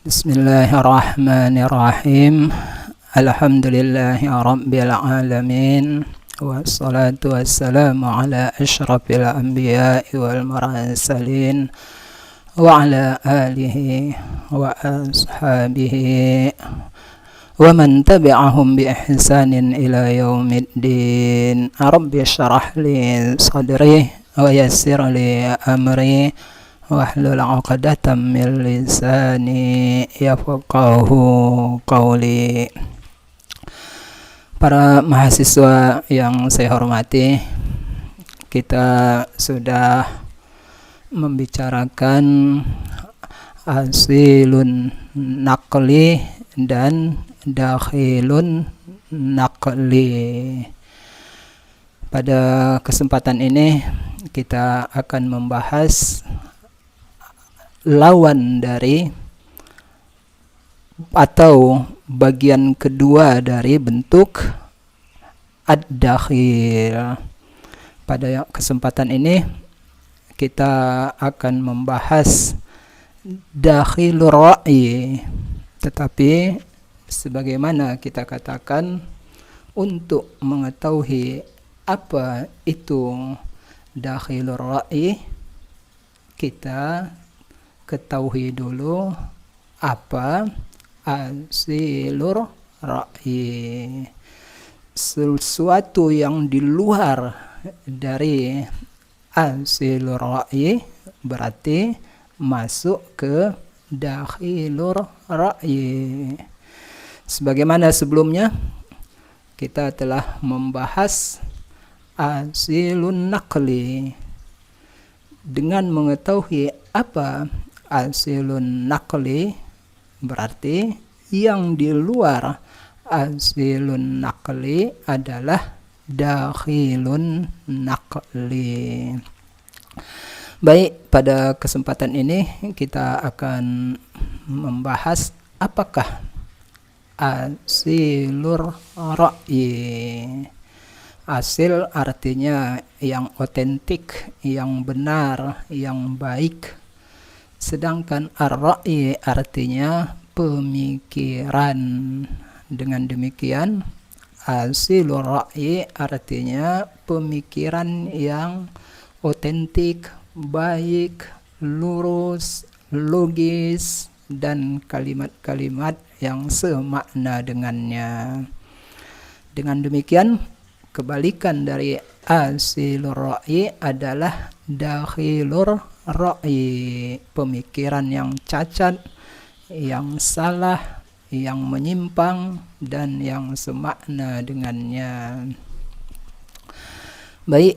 Bismillahirrahmanirrahim. Alhamdulillahi rabbil alamin. Wassalatu wassalamu ala asyrafil anbiya'i wal mursalin wa ala alihi wa ashabihi wa man tabi'ahum bi ihsanin ila yaumiddin. Rabbi shrah li sadri wa yassir li amri wahlul 'uqdatam min lisani yafqahu qawli. Para mahasiswa yang saya hormati, kita sudah membicarakan asilun naqli dan dakhilun naqli. Pada kesempatan ini kita akan membahas lawan dari atau bagian kedua dari bentuk ad-dakhil. Pada kesempatan ini kita akan membahas dakhilur ra'yi, tetapi sebagaimana kita katakan, untuk mengetahui apa itu dakhilur ra'yi, kita ketahui dulu apa asilur ra'yi. Sesuatu yang di luar dari asilur ra'yi berarti masuk ke dakhilur ra'yi. Sebagaimana sebelumnya kita telah membahas asilun naqli. Dengan mengetahui apa asilun naqli, berarti yang di luar asilun naqli adalah dakhilun naqli. Baik, pada kesempatan ini kita akan membahas apakah asilur ra'yi. Asil artinya yang otentik, yang benar, yang baik. Sedangkan ar-ra'yi artinya pemikiran. Dengan demikian, asilur ra'yi artinya pemikiran yang otentik, baik, lurus, logis, dan kalimat-kalimat yang semakna dengannya. Dengan demikian, kebalikan dari asilur ra'yi adalah dakhilur ra'yi, pemikiran yang cacat, yang salah, yang menyimpang, dan yang semakna dengannya. Baik,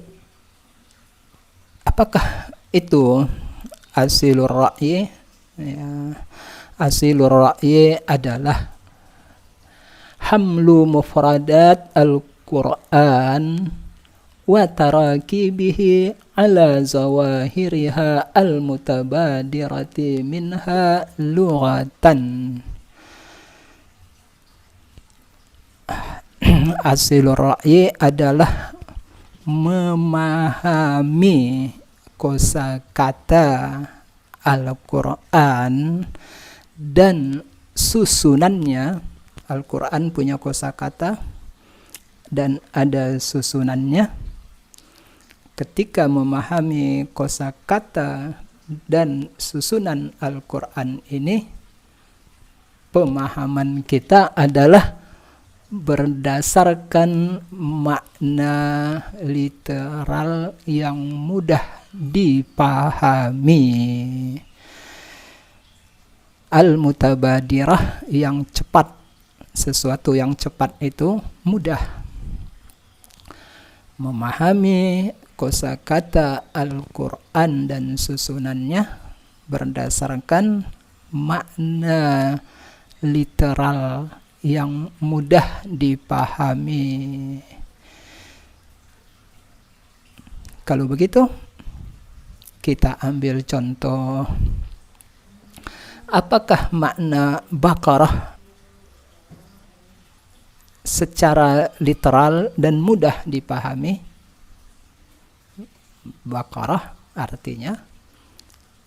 apakah itu asilur ra'yi? Asilur ra'yi adalah hamlu mufradat al-Qur'an wa tarakibihi ala zawahiriha al-mutabadirati minha lughatan. Asilur ra'yi adalah memahami kosakata Al-Quran dan susunannya. Al-Quran punya kosakata dan ada susunannya. Ketika memahami kosakata dan susunan Al-Quran ini, pemahaman kita adalah berdasarkan makna literal yang mudah dipahami. Al-mutabadirah, yang cepat. Sesuatu yang cepat itu mudah. Memahami kosakata Al-Quran dan susunannya berdasarkan makna literal yang mudah dipahami. Kalau begitu, kita ambil contoh. Apakah makna Baqarah secara literal dan mudah dipahami? Baqarah artinya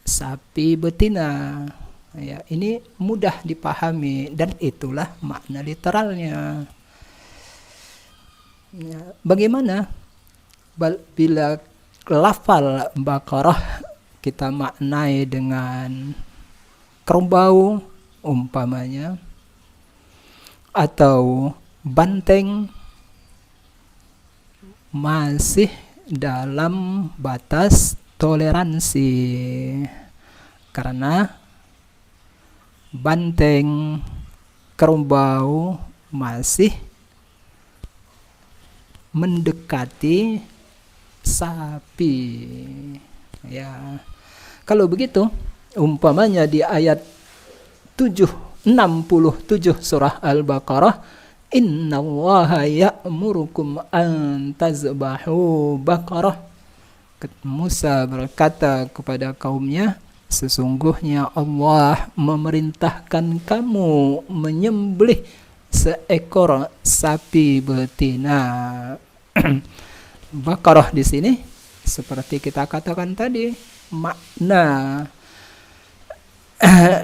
sapi betina. Ya, ini mudah dipahami dan itulah makna literalnya. Ya, bagaimana bila lafal Baqarah kita maknai dengan kerbau umpamanya, atau banteng, masih dalam batas toleransi, karena banteng, kerbau masih mendekati sapi. Ya, kalau begitu umpamanya di ayat 67 surah Al-Baqarah, innallaha ya'murukum an tazbahu baqarah. Musa berkata kepada kaumnya, sesungguhnya Allah memerintahkan kamu menyembelih seekor sapi betina. Baqarah di sini seperti kita katakan tadi, makna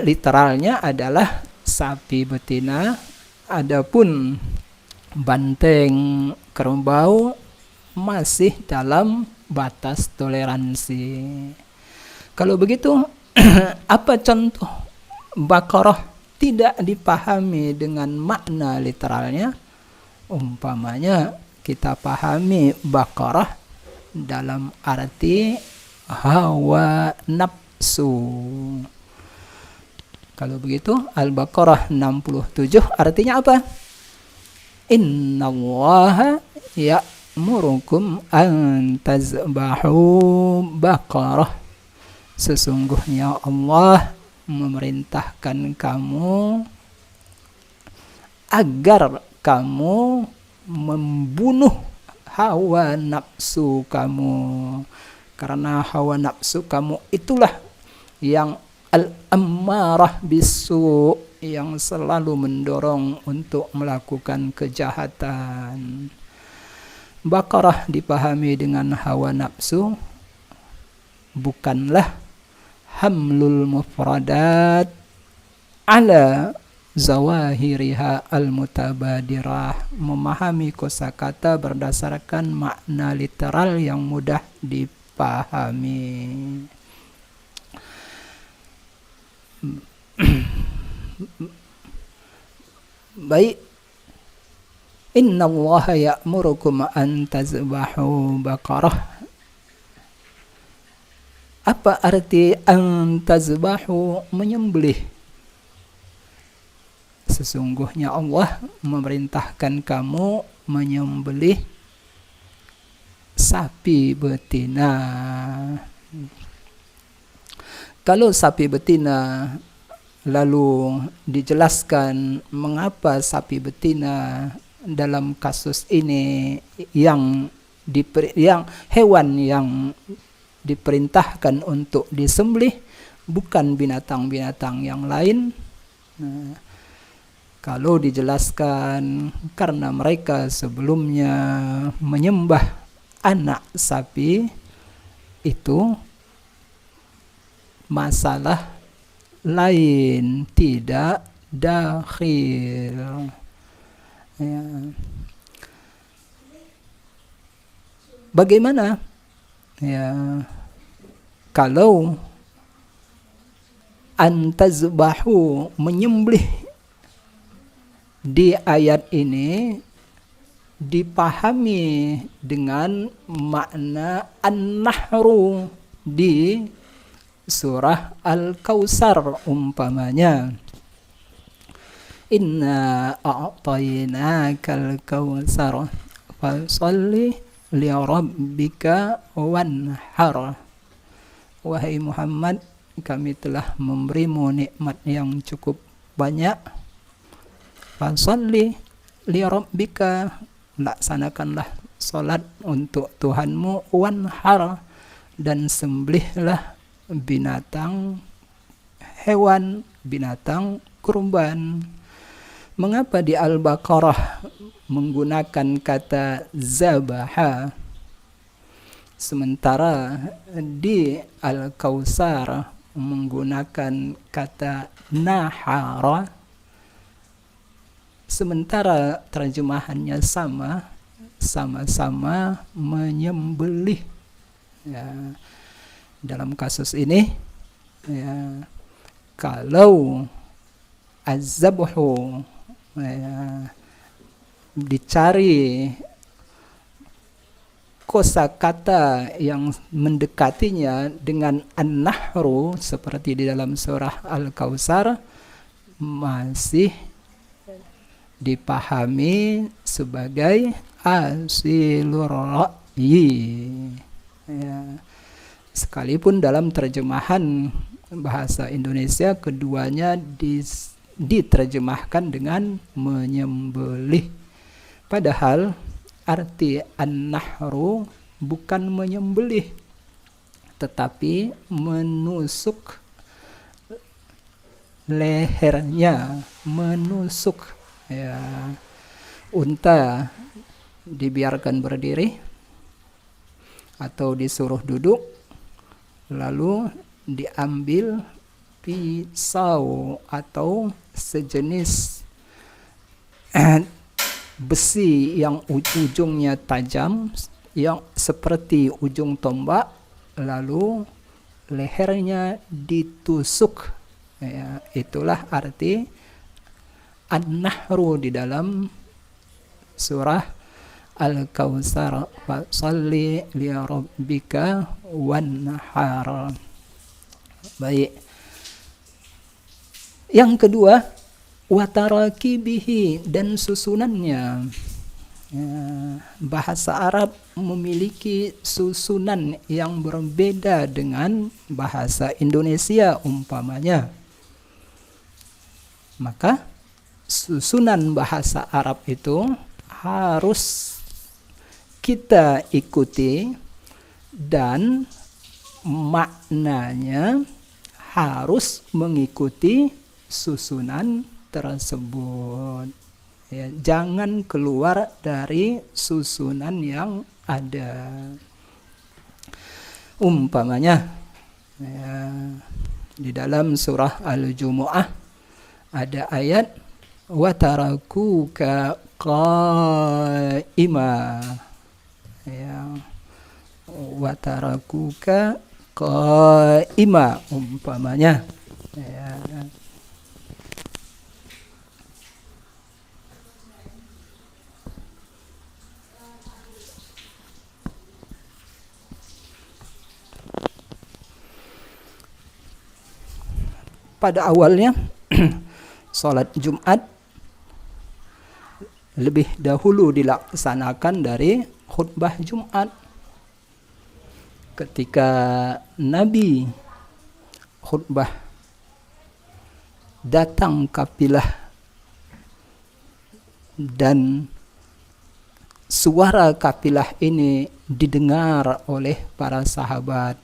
literalnya adalah sapi betina, adapun banteng, kerbau masih dalam batas toleransi. Kalau begitu, apa contoh Baqarah tidak dipahami dengan makna literalnya? Umpamanya kita pahami Baqarah dalam arti hawa nafsu. Kalau begitu Al-Baqarah 67 artinya apa? Innallaha ya'murukum an tazbahu baqarah. Sesungguhnya Allah memerintahkan kamu agar kamu membunuh hawa nafsu kamu, karena hawa nafsu kamu itulah yang al-ammarah bisu, yang selalu mendorong untuk melakukan kejahatan. Baqarah dipahami dengan hawa nafsu bukanlah hamlul mufradat ala zawahiriha al-mutabadirah, memahami kosakata berdasarkan makna literal yang mudah dipahami. Baik, innallaha ya'murukum an tazbahu baqarah. Apa arti an tazbahu? Menyembelih. Sesungguhnya Allah memerintahkan kamu menyembelih sapi betina. Kalau sapi betina, lalu dijelaskan mengapa sapi betina dalam kasus ini yang hewan yang diperintahkan untuk disembelih, bukan binatang-binatang yang lain. Nah, kalau dijelaskan karena mereka sebelumnya menyembah anak sapi, itu masalah lain, tidak dakhil. Ya. Bagaimana? Ya, kalau antazbahu, menyembelih di ayat ini dipahami dengan makna an-nahru di surah Al-Kautsar umpamanya. Inna a'tainakal kautsar fasholli li rabbika wanhar. Wahai Muhammad, kami telah memberimu nikmat yang cukup banyak. Fasholli li rabbika, laksanakanlah salat untuk Tuhanmu, wanhar, dan sembelihlah binatang hewan, binatang kurban. Mengapa di Al-Baqarah menggunakan kata zabaha, sementara di Al-Kautsar menggunakan kata nahara, sementara terjemahannya sama-sama menyembelih. Ya, dalam kasus ini, ya, kalau az-zabhu, ya, dicari kosakata yang mendekatinya dengan an-nahru seperti di dalam surah Al-Kautsar, masih dipahami sebagai asilur ra'yi. Ya. Sekalipun dalam terjemahan bahasa Indonesia keduanya diterjemahkan dengan menyembelih. Padahal arti an-nahru bukan menyembelih, tetapi menusuk lehernya, menusuk. Ya, unta dibiarkan berdiri atau disuruh duduk, lalu diambil pisau atau sejenis besi yang ujungnya tajam, yang seperti ujung tombak, lalu lehernya ditusuk. Ya, itulah arti an-nahru di dalam surah Al-Kautsar, fasholli li rabbika wanhar. Baik. Yang kedua, watarakibihi, dan susunannya. Ya, bahasa Arab memiliki susunan yang berbeda dengan bahasa Indonesia umpamanya. Maka susunan bahasa Arab itu harus kita ikuti dan maknanya harus mengikuti susunan tersebut. Ya, jangan keluar dari susunan yang ada. Umpamanya, ya, di dalam surah Al-Jumu'ah ada ayat watarakuka qaima. Ya, watarakuka qaima umpamanya. Ya. Pada awalnya salat Jumat lebih dahulu dilaksanakan dari khutbah Jumat. Ketika Nabi khutbah, datang kafilah dan suara kafilah ini didengar oleh para sahabat.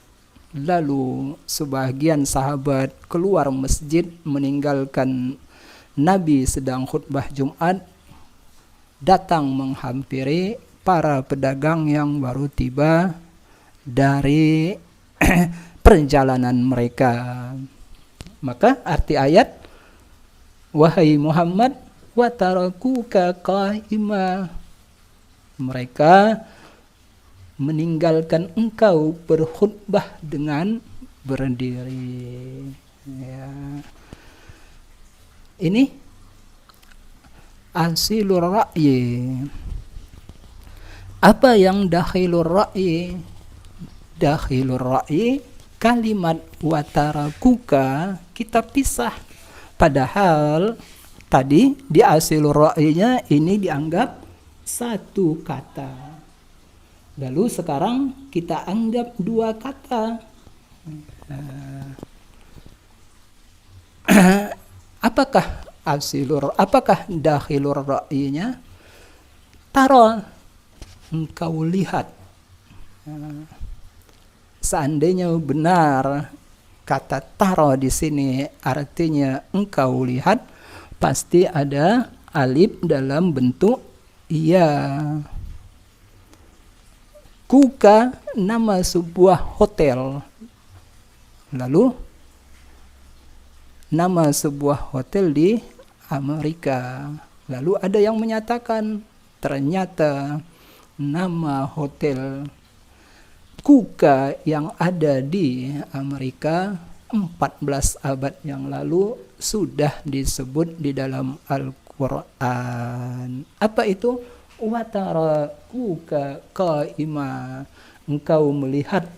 Lalu sebagian sahabat keluar masjid meninggalkan Nabi sedang khutbah Jumat, datang menghampiri para pedagang yang baru tiba dari perjalanan mereka. Maka arti ayat, wahai Muhammad, watarakuka qaima, mereka meninggalkan engkau berkhutbah dengan berdiri. Ya. Ini asilur ra'yi. Apa yang dakhilur ra'yi? Dakhilur ra'yi, kalimat watarakuka kita pisah. Padahal tadi di asilur ra'yinya ini dianggap satu kata. Lalu sekarang kita anggap dua kata. Apakah apakah dakhilur ra'yinya? Tara, engkau lihat. Seandainya benar kata tara di sini artinya engkau lihat, pasti ada alif dalam bentuk iya. Kuka nama sebuah hotel. Lalu nama sebuah hotel di Amerika. Lalu ada yang menyatakan ternyata nama hotel Kuka yang ada di Amerika 14 abad yang lalu sudah disebut di dalam Al-Quran. Apa itu? Watara Kuka qaima. Engkau melihat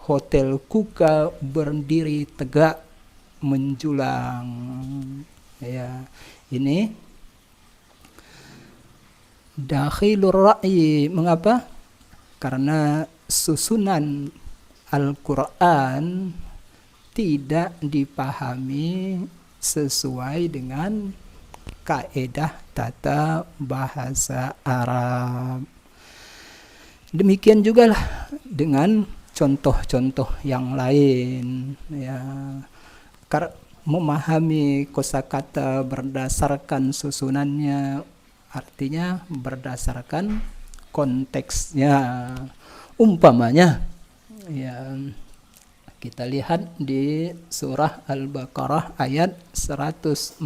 hotel Kuka berdiri tegak menjulang. Ya, ini dakhilur ra'yi. Mengapa? Karena susunan Al-Quran tidak dipahami sesuai dengan kaedah tata bahasa Arab. Demikian juga lah dengan contoh-contoh yang lain. Ya, memahami kosakata berdasarkan susunannya, artinya berdasarkan konteksnya. Umpamanya, ya, kita lihat di surah Al-Baqarah ayat 147.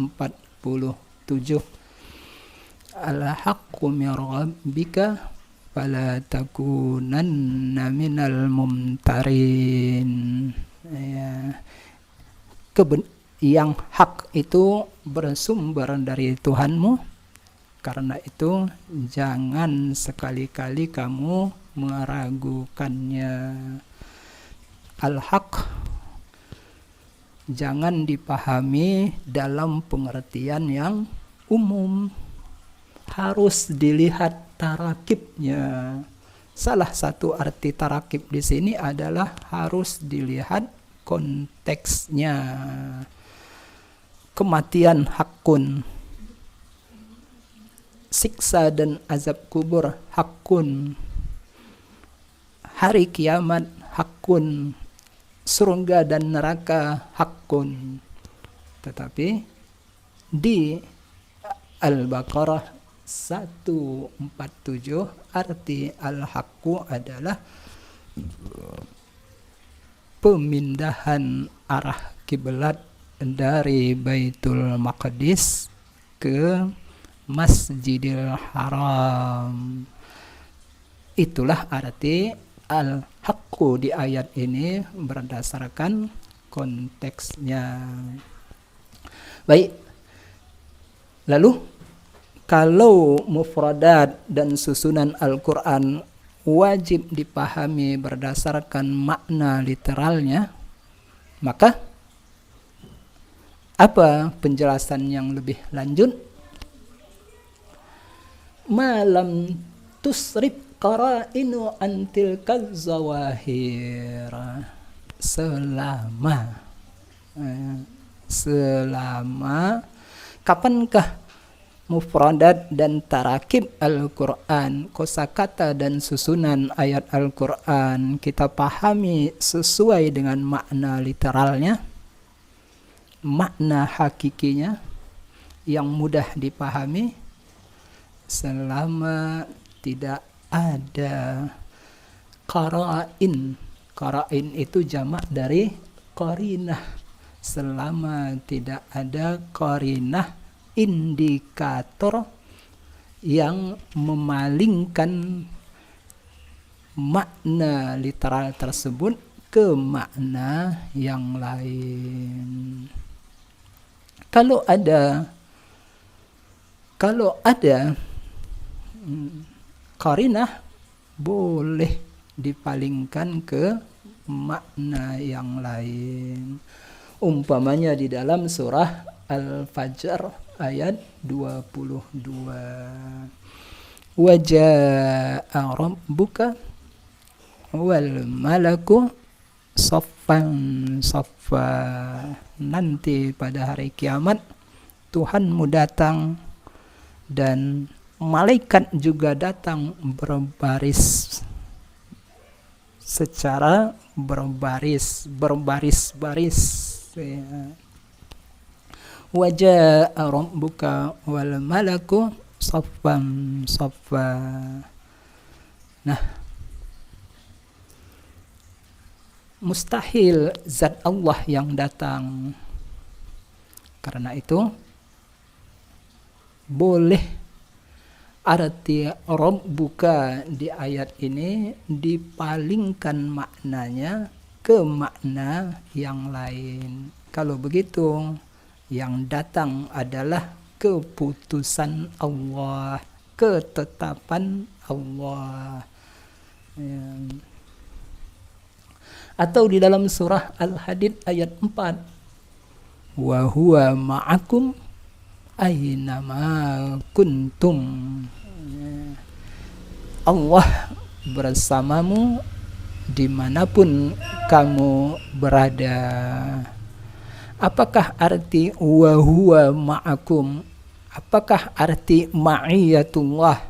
Al-haqqu min rabbika fala takunanna minal mumtarin. Ya, yang hak itu bersumber dari Tuhanmu, karena itu jangan sekali-kali kamu meragukannya. Al-haq jangan dipahami dalam pengertian yang umum, harus dilihat tarakibnya. Salah satu arti tarakib di sini adalah harus dilihat konteksnya. Kematian hakun, siksa dan azab kubur hakun, hari kiamat hakun, surga dan neraka hakun. Tetapi di Al-Baqarah 147 arti al-haqqu adalah pemindahan arah kiblat dari Baitul Maqdis ke Masjidil Haram. Itulah arti al-haqqu di ayat ini berdasarkan konteksnya. Baik. Lalu kalau mufradat dan susunan Al-Quran wajib dipahami berdasarkan makna literalnya, maka apa penjelasan yang lebih lanjut? Malam tusrif qara'inu antil kazawahir. Selama kapankah mufradat dan tarakib Al-Quran, kosakata dan susunan ayat Al-Quran kita pahami sesuai dengan makna literalnya, makna hakikinya yang mudah dipahami, selama tidak ada qara'in. Qara'in itu jamak dari qarinah. Selama tidak ada qarinah, indikator yang memalingkan makna literal tersebut ke makna yang lain. Kalau ada qarinah, boleh dipalingkan ke makna yang lain. Umpamanya di dalam surah Al-Fajr ayat 22. Waja'a rabbuka wal malaku saffan saffa. Nanti pada hari kiamat Tuhanmu datang dan malaikat juga datang berbaris, secara berbaris-baris. Waja'a rabbuka wal malaku saffan saffa. Nah, mustahil zat Allah yang datang Karena itu boleh arti Rabbuka di ayat ini dipalingkan maknanya ke makna yang lain. Kalau begitu, yang datang adalah keputusan Allah, ketetapan Allah. Ya. Atau di dalam surah Al-Hadid ayat 4, wa huwa ma'akum aynama kuntum. Allah bersamamu dimanapun kamu berada. Apakah arti wa huwa ma'akum? Apakah arti ma'iyatullah?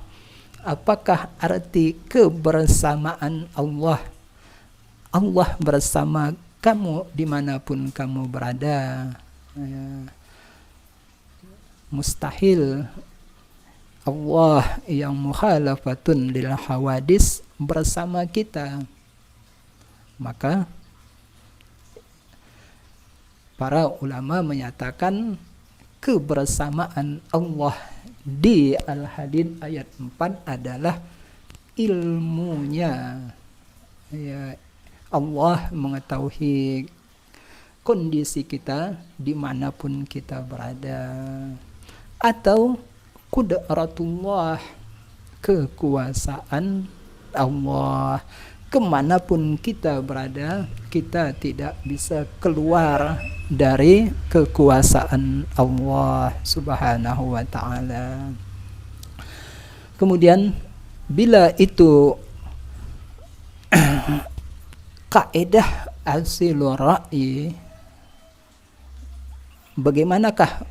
Apakah arti kebersamaan Allah? Allah bersama kamu dimanapun kamu berada. Mustahil Allah yang mukhalafatun lil hawadis bersama kita. Maka para ulama menyatakan kebersamaan Allah di Al-Hadid ayat 4 adalah ilmunya. Ya, Allah mengetahui kondisi kita dimanapun kita berada. Atau qudratullah, kekuasaan Allah. Kemanapun kita berada, kita tidak bisa keluar dari kekuasaan Allah subhanahu wa ta'ala. Kemudian bila itu kaidah asilur ra'yi, bagaimanakah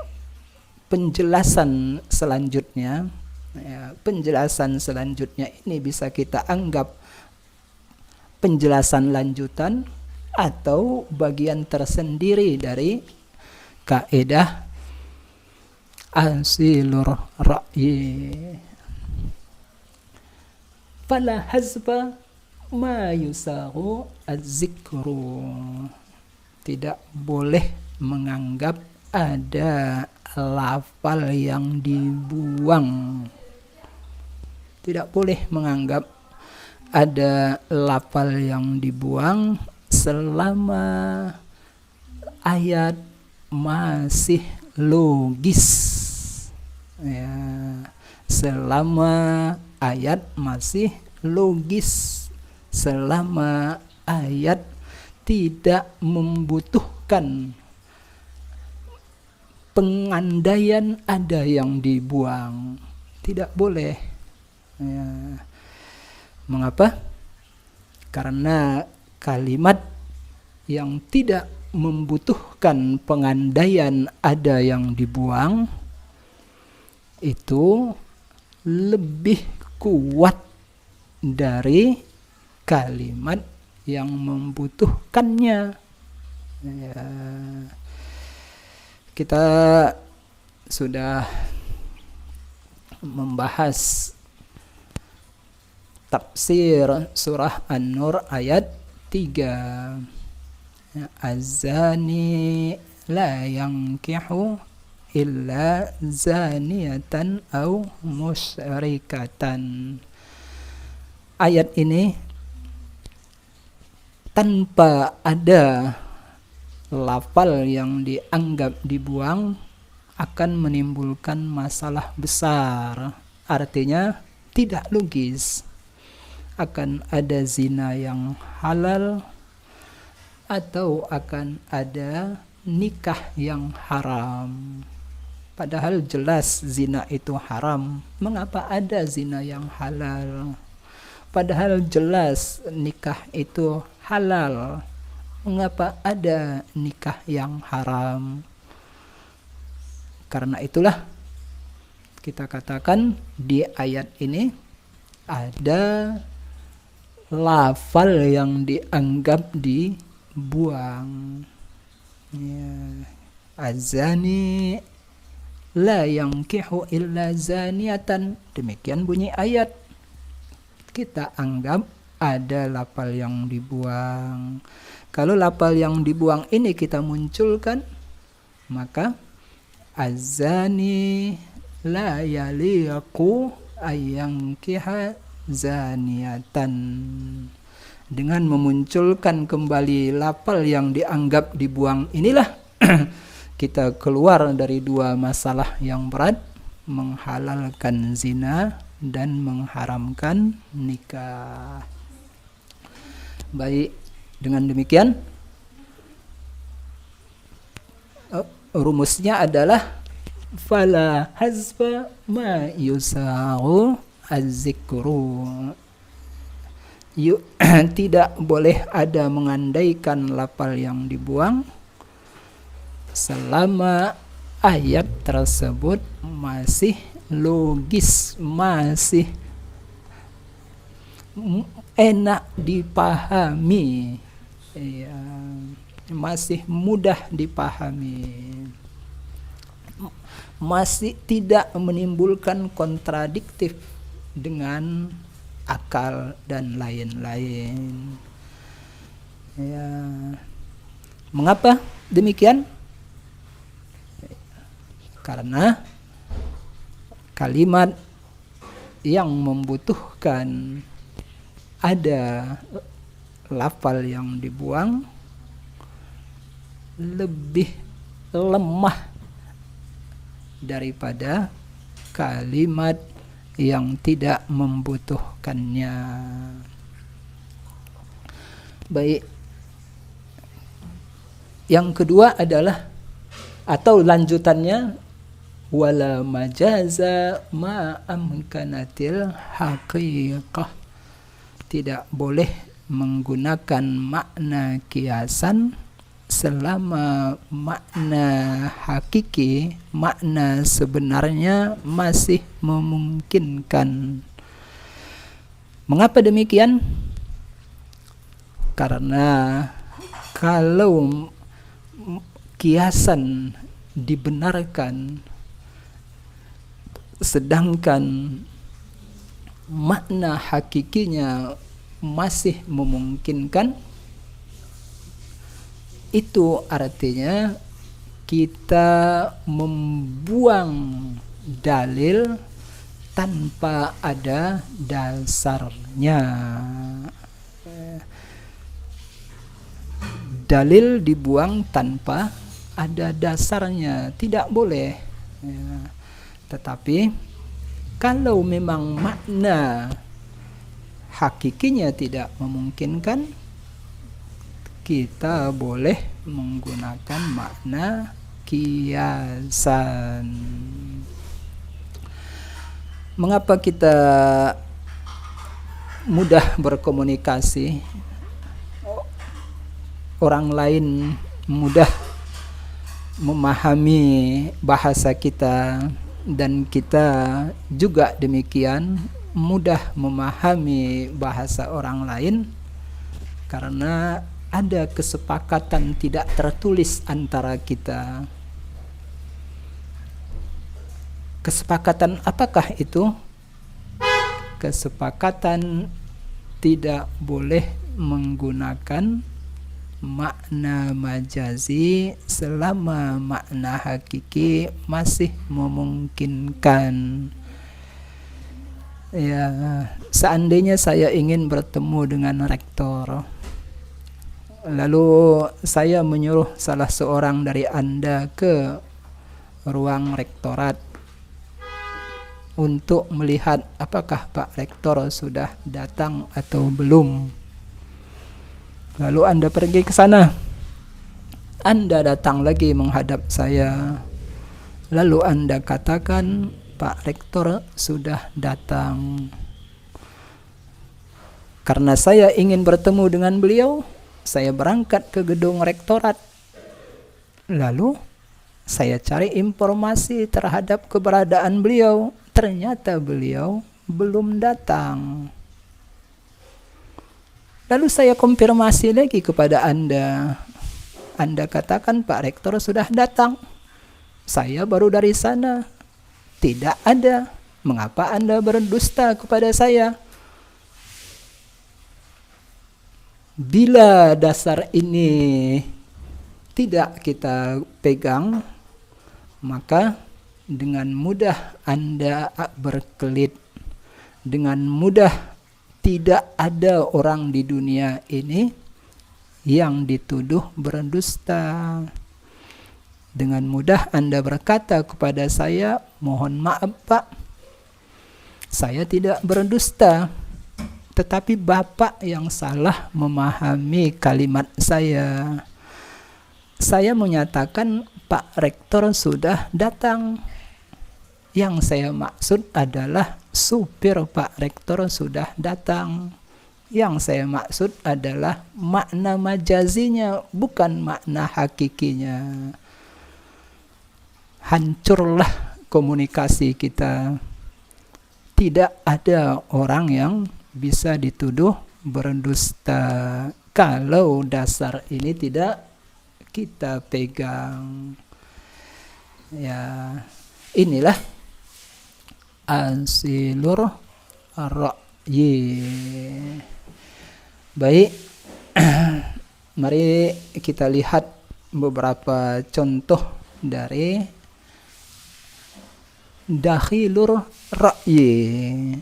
penjelasan selanjutnya? Penjelasan selanjutnya ini bisa kita anggap penjelasan lanjutan atau bagian tersendiri dari kaidah asilur ra'yi. Fala hazba ma yusahu az-zikru. Tidak boleh menganggap ada lafal yang dibuang. Tidak boleh menganggap ada lafal yang dibuang selama ayat masih logis. Ya, selama ayat masih logis, selama ayat tidak membutuhkan pengandaian ada yang dibuang, tidak boleh. Ya. Mengapa? Karena kalimat yang tidak membutuhkan pengandaian ada yang dibuang itu lebih kuat dari kalimat yang membutuhkannya. Ya. Kita sudah membahas tafsir surah An-Nur ayat 3. Az-zani la yankihu illa zaniyatan aw musyrikatan. Ayat ini tanpa ada lafal yang dianggap dibuang akan menimbulkan masalah besar. Artinya tidak logis. Akan ada zina yang halal atau akan ada nikah yang haram. Padahal jelas zina itu haram. Mengapa ada zina yang halal? Padahal jelas nikah itu halal. Mengapa ada nikah yang haram? Karena itulah kita katakan di ayat ini ada lafal yang dianggap dibuang. Ya. Az-zani la yankihu illa zaniyatan. Demikian bunyi ayat. Kita anggap ada lafal yang dibuang. Kalau lafal yang dibuang ini kita munculkan, maka azani la yaliqu ayyankiha zaniatan. Dengan memunculkan kembali lafal yang dianggap dibuang inilah kita keluar dari dua masalah yang berat, menghalalkan zina dan mengharamkan nikah. Baik, dengan demikian rumusnya adalah fala hazfa ma yusa'u az-zikru. Tidak boleh ada mengandaikan lafal yang dibuang selama ayat tersebut masih logis, masih enak dipahami, ya, masih mudah dipahami, masih tidak menimbulkan kontradiktif dengan akal dan lain-lain. Ya. Mengapa demikian? Karena kalimat yang membutuhkan ada lafal yang dibuang lebih lemah daripada kalimat yang tidak membutuhkannya. Baik. Yang kedua adalah atau lanjutannya wala majaza ma amkanatil haqiqah. Tidak boleh menggunakan makna kiasan selama makna hakiki, makna sebenarnya masih memungkinkan. Mengapa demikian? Karena kalau kiasan dibenarkan sedangkan makna hakikinya masih memungkinkan, itu artinya kita membuang dalil tanpa ada dasarnya. Dalil dibuang tanpa ada dasarnya, tidak boleh. Tetapi kalau memang makna hakikinya tidak memungkinkan, kita boleh menggunakan makna kiasan. Mengapa kita mudah berkomunikasi? Orang lain mudah memahami bahasa kita, dan kita juga demikian mudah memahami bahasa orang lain karena ada kesepakatan tidak tertulis antara kita. Kesepakatan apakah itu? Kesepakatan tidak boleh menggunakan makna majazi selama makna hakiki masih memungkinkan. Ya, seandainya saya ingin bertemu dengan rektor, lalu saya menyuruh salah seorang dari Anda ke ruang rektorat untuk melihat apakah Pak Rektor sudah datang atau belum. Lalu Anda pergi ke sana. Anda datang lagi menghadap saya. Lalu Anda katakan, Pak Rektor sudah datang. Karena saya ingin bertemu dengan beliau, saya berangkat ke gedung rektorat. Lalu saya cari informasi terhadap keberadaan beliau. Ternyata beliau belum datang. Lalu saya konfirmasi lagi kepada Anda. Anda katakan Pak Rektor sudah datang. Saya baru dari sana. Tidak ada. Mengapa Anda berdusta kepada saya? Bila dasar ini tidak kita pegang, maka dengan mudah Anda berkelit. Dengan mudah tidak ada orang di dunia ini yang dituduh berdusta. Dengan mudah Anda berkata kepada saya, mohon maaf Pak, saya tidak berdusta. Tetapi Bapak yang salah memahami kalimat saya. Saya menyatakan Pak Rektor sudah datang. Yang saya maksud adalah supir Pak Rektor sudah datang. Yang saya maksud adalah makna majazinya, bukan makna hakikinya. Hancurlah komunikasi kita. Tidak ada orang yang bisa dituduh berdusta kalau dasar ini tidak kita pegang. Ya, inilah asilur ra'yi. Baik, mari kita lihat beberapa contoh dari dakhilur ra'yi,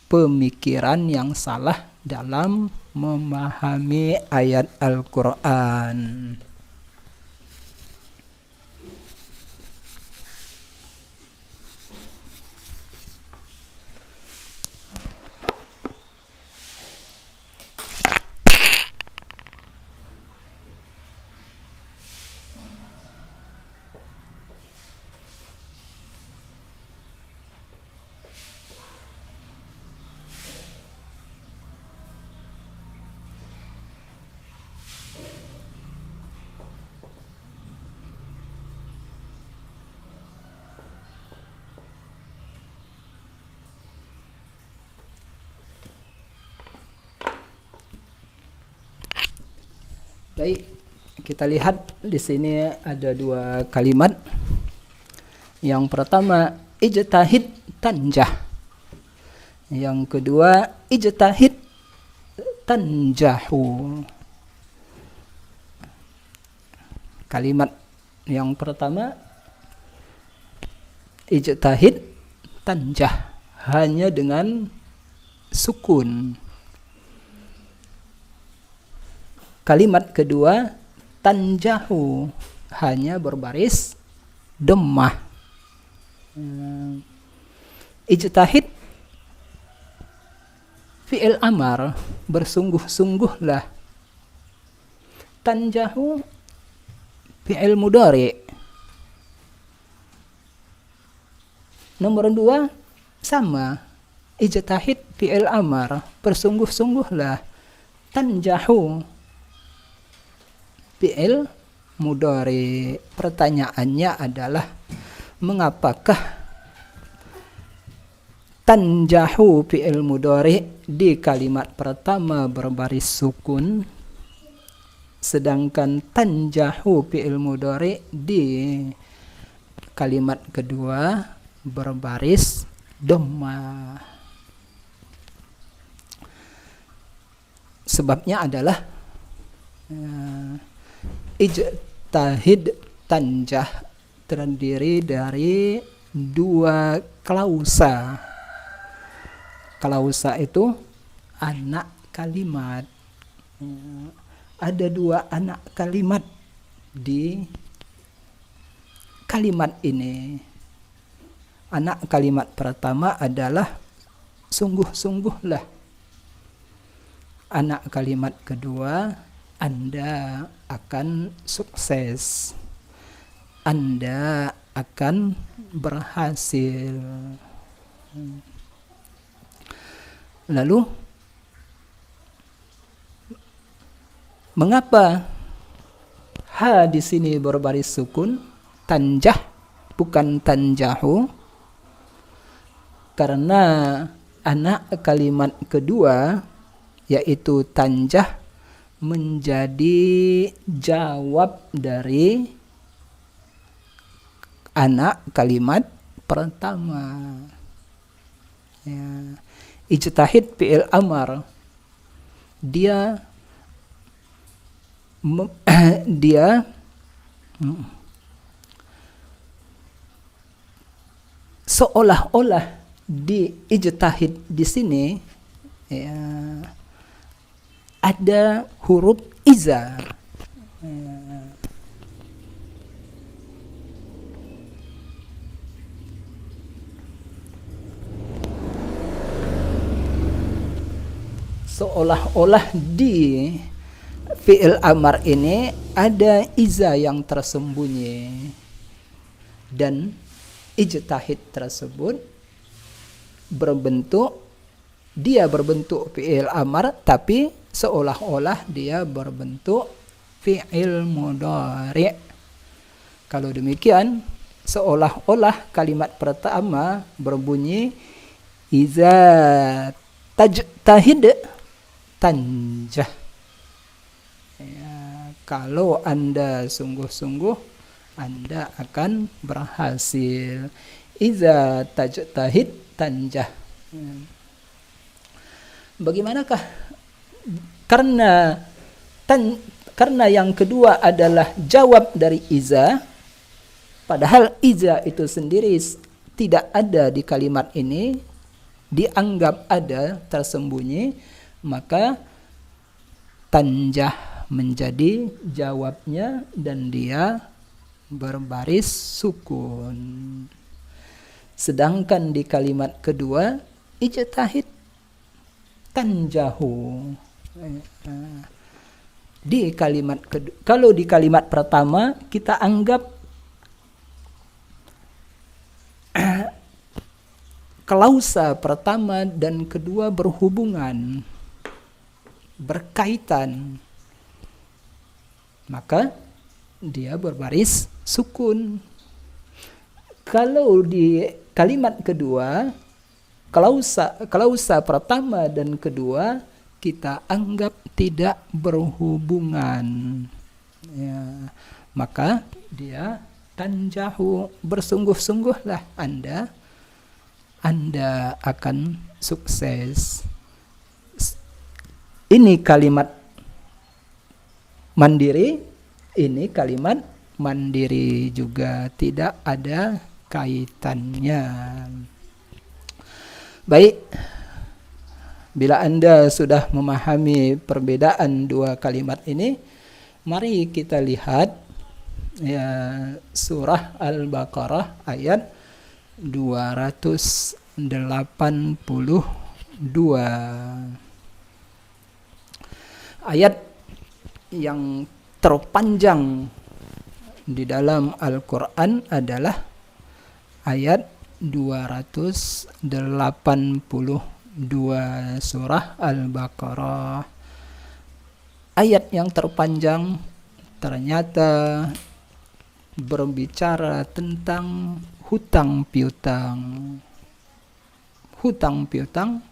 pemikiran yang salah dalam memahami ayat Al-Quran. Baik, kita lihat di sini ada dua kalimat. Yang pertama, ijtahid tanjah. Yang kedua, ijtahid tanjahu. Kalimat yang pertama, ijtahid tanjah, hanya dengan sukun. Kalimat kedua, tanjahu, hanya berbaris dhammah. Ijtahid fi'il amar, bersungguh-sungguhlah. Tanjahu fi'il mudhari. Nomor dua sama, ijtahid fi'il amar, bersungguh-sungguhlah. Tanjahu fi'il mudhari. Pertanyaannya adalah, mengapakah tanjahu fi'il mudhari di kalimat pertama berbaris sukun, sedangkan tanjahu fi'il mudhari di kalimat kedua berbaris dhammah? Sebabnya adalah ijtahid tanjah terdiri dari dua klausa. Klausa itu anak kalimat. Ada dua anak kalimat di kalimat ini. Anak kalimat pertama adalah sungguh-sungguhlah. Anak kalimat kedua, Anda akan sukses. Anda akan berhasil. Lalu, mengapa ha di sini berbaris sukun, tanjah bukan tanjahu? Karena anak kalimat kedua, yaitu tanjah, menjadi jawab dari anak kalimat pertama. Ya. Ijtahid fi'il amar, dia seolah-olah di ijtihad di sini ya, ada huruf iza. Seolah-olah di fi'il amar ini ada iza yang tersembunyi, dan ijtihad tersebut berbentuk fi'il amar, tapi seolah-olah dia berbentuk fi'il mudhari'. Kalau demikian, seolah-olah kalimat pertama berbunyi iza tajtahid tanjah. Ya, kalau Anda sungguh-sungguh, Anda akan berhasil. Iza tajtahid tanjah. Bagaimanakah? Karena yang kedua adalah jawab dari iza, padahal iza itu sendiri tidak ada di kalimat ini, dianggap ada tersembunyi, maka tanjah menjadi jawabnya dan dia berbaris sukun. Sedangkan di kalimat kedua ijtihad tanjahu. Di kalimat kedua, kalau di kalimat pertama kita anggap klausa pertama dan kedua berhubungan, berkaitan, maka dia berbaris sukun. Kalau di kalimat kedua, klausa pertama dan kedua kita anggap tidak berhubungan, ya, maka dia tanjahu, bersungguh-sungguhlah Anda akan sukses. Ini kalimat mandiri, ini kalimat mandiri juga, tidak ada kaitannya. Baik, bila Anda sudah memahami perbedaan dua kalimat ini, mari kita lihat ya, surah Al-Baqarah ayat 282. Ayat yang terpanjang di dalam Al-Quran adalah ayat 282 surah Al-Baqarah. Ayat yang terpanjang ternyata berbicara tentang hutang piutang,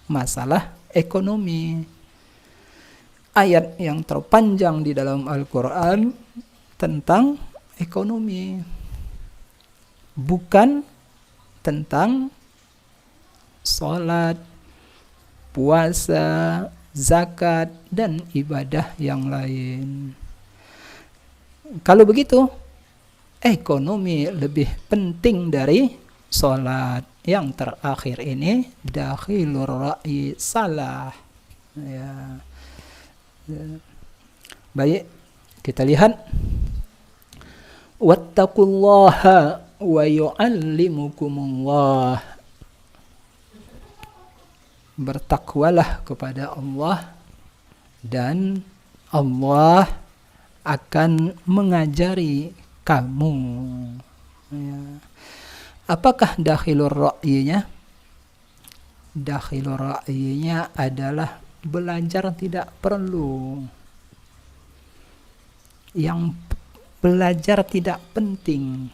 masalah ekonomi. Ayat yang terpanjang di dalam Al-Quran tentang ekonomi, bukan tentang sholat, puasa, zakat, dan ibadah yang lain. Kalau begitu, ekonomi lebih penting dari sholat. Yang terakhir ini dakhilur ra'yi salah. Ya. Baik, kita lihat. Wattaqullaha wa yu'allimukumullah. Bertakwalah kepada Allah dan Allah akan mengajari kamu. Ya. Apakah dakhilur ra'yinya? Dakhilur ra'yinya adalah belajar tidak perlu. Yang belajar tidak penting.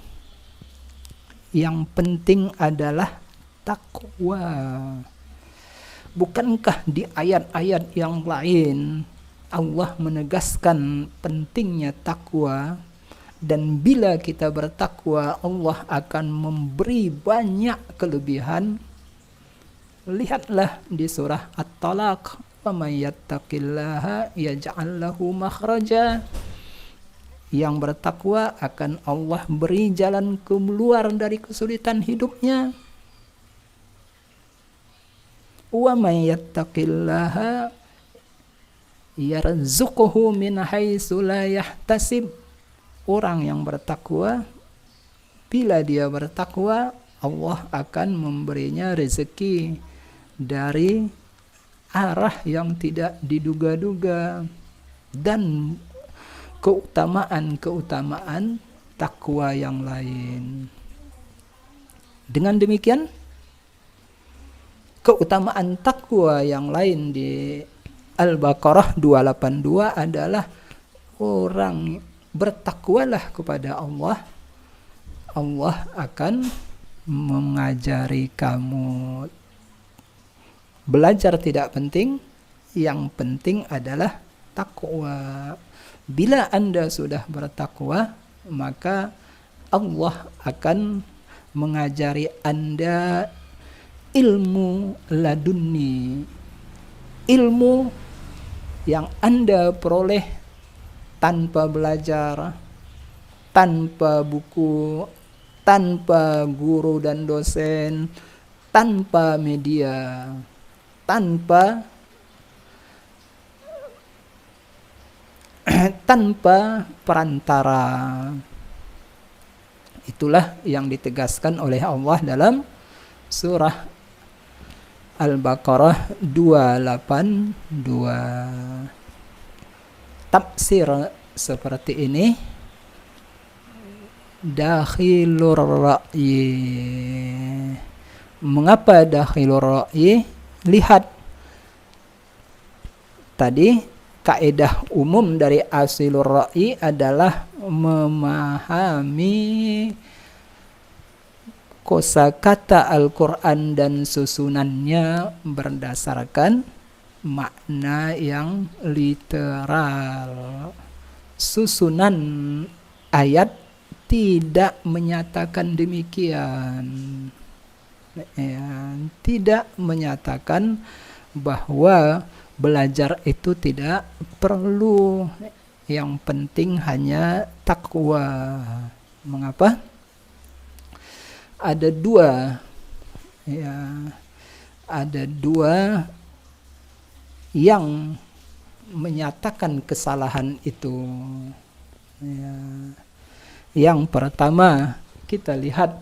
Yang penting adalah takwa. Bukankah di ayat-ayat yang lain Allah menegaskan pentingnya takwa, dan bila kita bertakwa Allah akan memberi banyak kelebihan. Lihatlah di surah At-Talaq, wa may yattaqillaha yaj'al lahu makhraja. yang bertakwa akan Allah beri jalan keluar dari kesulitan hidupnya. Wa may yattaqillaha yarzuqhu min haitsu la yahtasib. Orang yang bertakwa, bila dia bertakwa, Allah akan memberinya rezeki dari arah yang tidak diduga-duga. Dan keutamaan takwa yang lain. Dengan demikian, keutamaan takwa yang lain di Al-Baqarah 282 adalah orang bertakwalah kepada Allah. Allah akan mengajari kamu. Belajar tidak penting, yang penting adalah takwa. Bila Anda sudah bertakwa, maka Allah akan mengajari Anda ilmu laduni, ilmu yang Anda peroleh tanpa belajar, tanpa buku, tanpa guru dan dosen, tanpa media, tanpa perantara. Itulah yang ditegaskan oleh Allah dalam surah Al-Baqarah 282. Tafsir seperti ini dakhilur ra'yi. Mengapa dakhilur ra'yi? Lihat tadi, kaidah umum dari asilur ra'yi adalah memahami kosakata Al-Quran dan susunannya berdasarkan makna yang literal. Susunan ayat tidak menyatakan demikian. Tidak menyatakan bahwa belajar itu tidak perlu. Yang penting hanya takwa. Mengapa? Ada dua yang menyatakan kesalahan itu. Yang pertama, kita lihat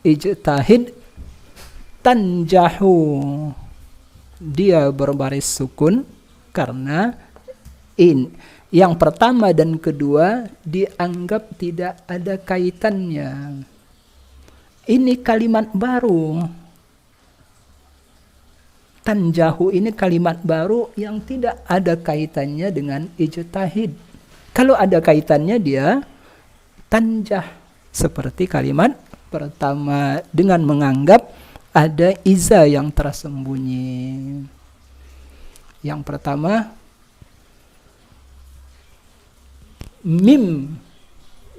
ijtahid tanjahu, dia berbaris sukun karena yang pertama dan kedua dianggap tidak ada kaitannya. Ini kalimat baru. Tanjahu ini kalimat baru yang tidak ada kaitannya dengan ijtahid. Kalau ada kaitannya dia tanjah. Seperti kalimat pertama dengan menganggap ada iza yang tersembunyi. Yang pertama, mim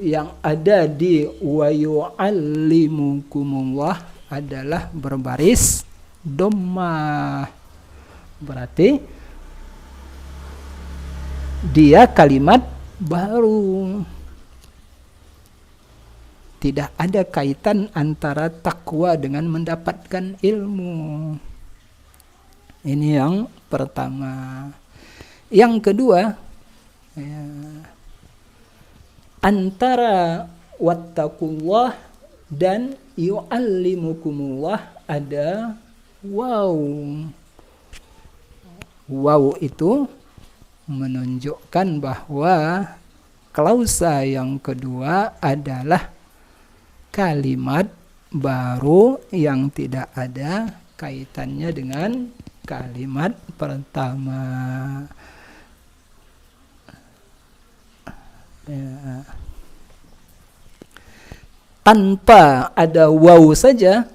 yang ada di wa yu'allimukumullah adalah berbaris dhammah. Berarti dia kalimat baru. Tidak ada kaitan antara takwa dengan mendapatkan ilmu. Ini yang pertama. Yang kedua, antara wattaqullah dan yu'allimukumullah ada waw. Waw itu menunjukkan bahwa klausa yang kedua adalah kalimat baru yang tidak ada kaitannya dengan kalimat pertama. Tanpa ada waw saja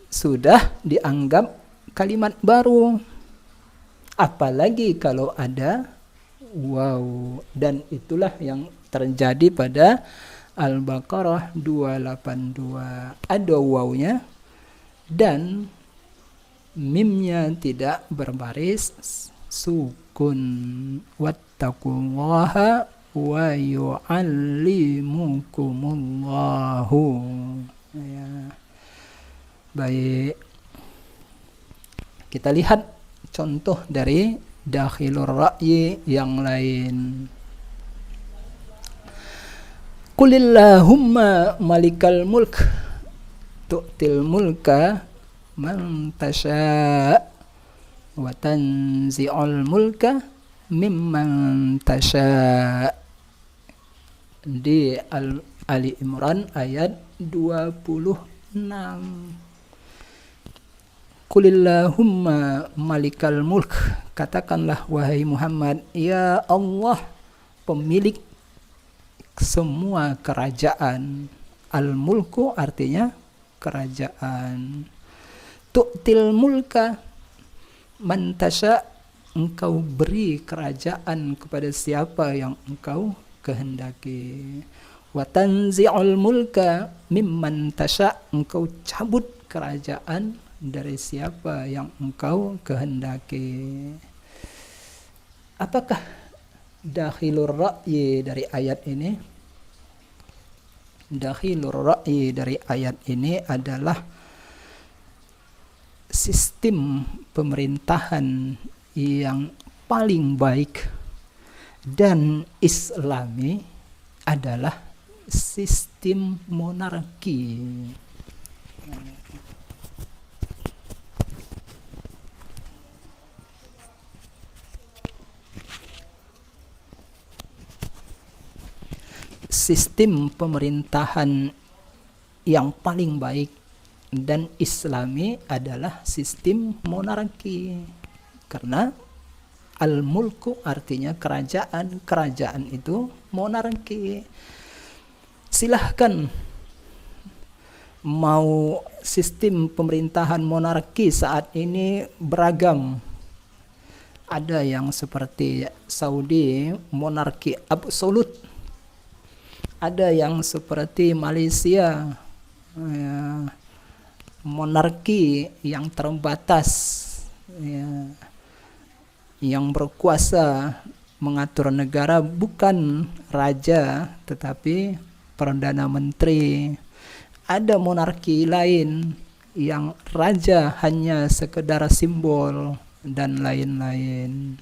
sudah dianggap kalimat baru. Apalagi kalau ada waw. Dan itulah yang terjadi pada Al-Baqarah 282. Ada wawnya dan mimnya tidak berbaris sukun. wattaqullaha wa yu'allimukumullahu. Ya. Baik, kita lihat contoh dari dakhilur ra'yi yang lain. Qulillahumma malikal mulk tu'til mulka man tasha' wa tanzi'ul mulka mimman tasha'. Di Ali Imran ayat 26. Qulillahumma malikal mulk, katakanlah wahai Muhammad, ya Allah pemilik semua kerajaan. Al-mulku artinya kerajaan. Tu'til mulka man tasha', engkau beri kerajaan kepada siapa yang engkau kehendaki. Wa tanzi'ul mulka mimman tasha', engkau cabut kerajaan dari siapa yang engkau kehendaki. Apakah dakhilur ra'yi dari ayat ini? Dakhilur ra'yi dari ayat ini adalah sistem pemerintahan yang paling baik dan Islami adalah sistem monarki. Sistem pemerintahan yang paling baik dan Islami adalah sistem monarki. Karena al-mulku artinya kerajaan, kerajaan itu monarki. Silahkan mau sistem pemerintahan monarki saat ini beragam. Ada yang seperti Saudi, monarki absolut. Ada yang seperti Malaysia, monarki yang terbatas, yang berkuasa mengatur negara bukan raja tetapi perdana menteri. Ada monarki lain yang raja hanya sekedar simbol dan lain-lain.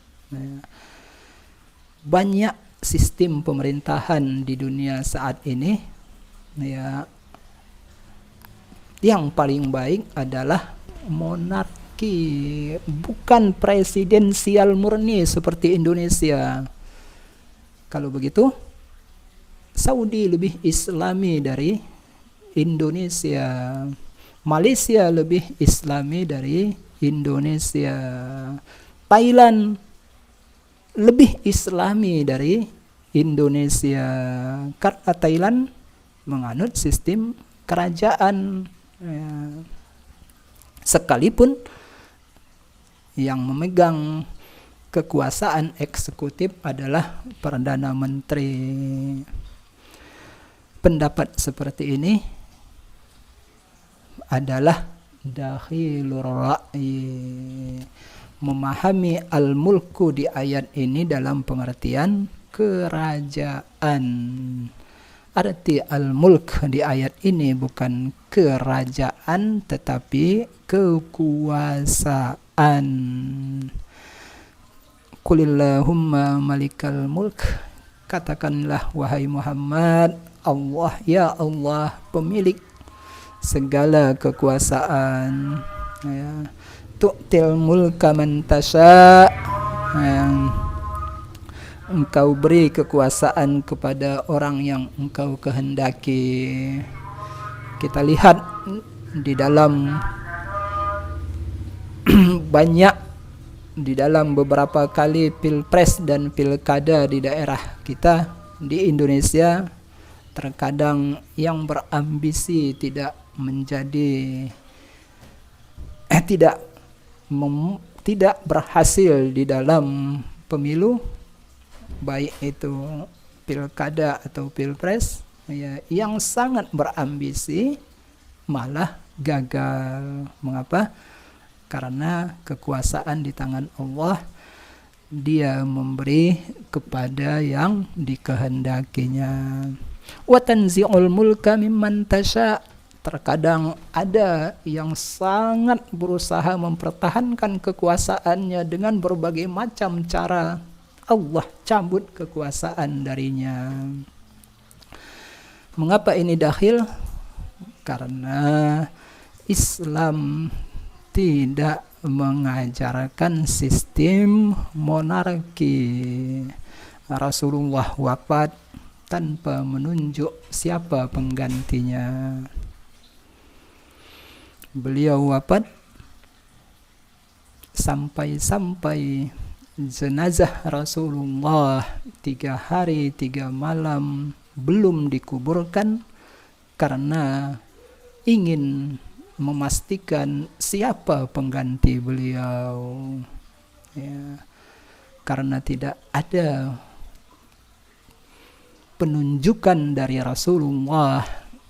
Banyak sistem pemerintahan di dunia saat ini, yang paling baik adalah monarki, bukan presidensial murni seperti Indonesia. Kalau begitu, Saudi lebih Islami dari Indonesia, Malaysia lebih Islami dari Indonesia, Thailand lebih Islami dari Indonesia, karena Thailand menganut sistem kerajaan. Sekalipun yang memegang kekuasaan eksekutif adalah Perdana Menteri. Pendapat seperti ini adalah dakhilur ra'yi. Memahami al-mulku di ayat ini dalam pengertian kerajaan. Arti al-mulk di ayat ini bukan kerajaan tetapi kekuasaan. Qulillahumma malikal mulk, katakanlah wahai Muhammad, Allah ya Allah pemilik segala kekuasaan. Tu'til mulka man tasha', engkau beri kekuasaan kepada orang yang engkau kehendaki. Kita lihat di dalam beberapa kali pilpres dan pilkada di daerah kita di Indonesia, terkadang yang berambisi tidak berhasil di dalam pemilu, baik itu pilkada atau pilpres, yang sangat berambisi malah gagal. Mengapa? Karena kekuasaan di tangan Allah dia memberi kepada yang dikehendakinya. Wa tanzi'ul mulka mimman tasha'. Terkadang ada yang sangat berusaha mempertahankan kekuasaannya dengan berbagai macam cara. Allah cabut kekuasaan darinya. Mengapa ini dahil? Karena Islam tidak mengajarkan sistem monarki. Rasulullah wafat tanpa menunjuk siapa penggantinya. Beliau wafat sampai jenazah Rasulullah 3 hari 3 malam belum dikuburkan karena ingin memastikan siapa pengganti beliau. Ya, karena tidak ada penunjukan dari Rasulullah,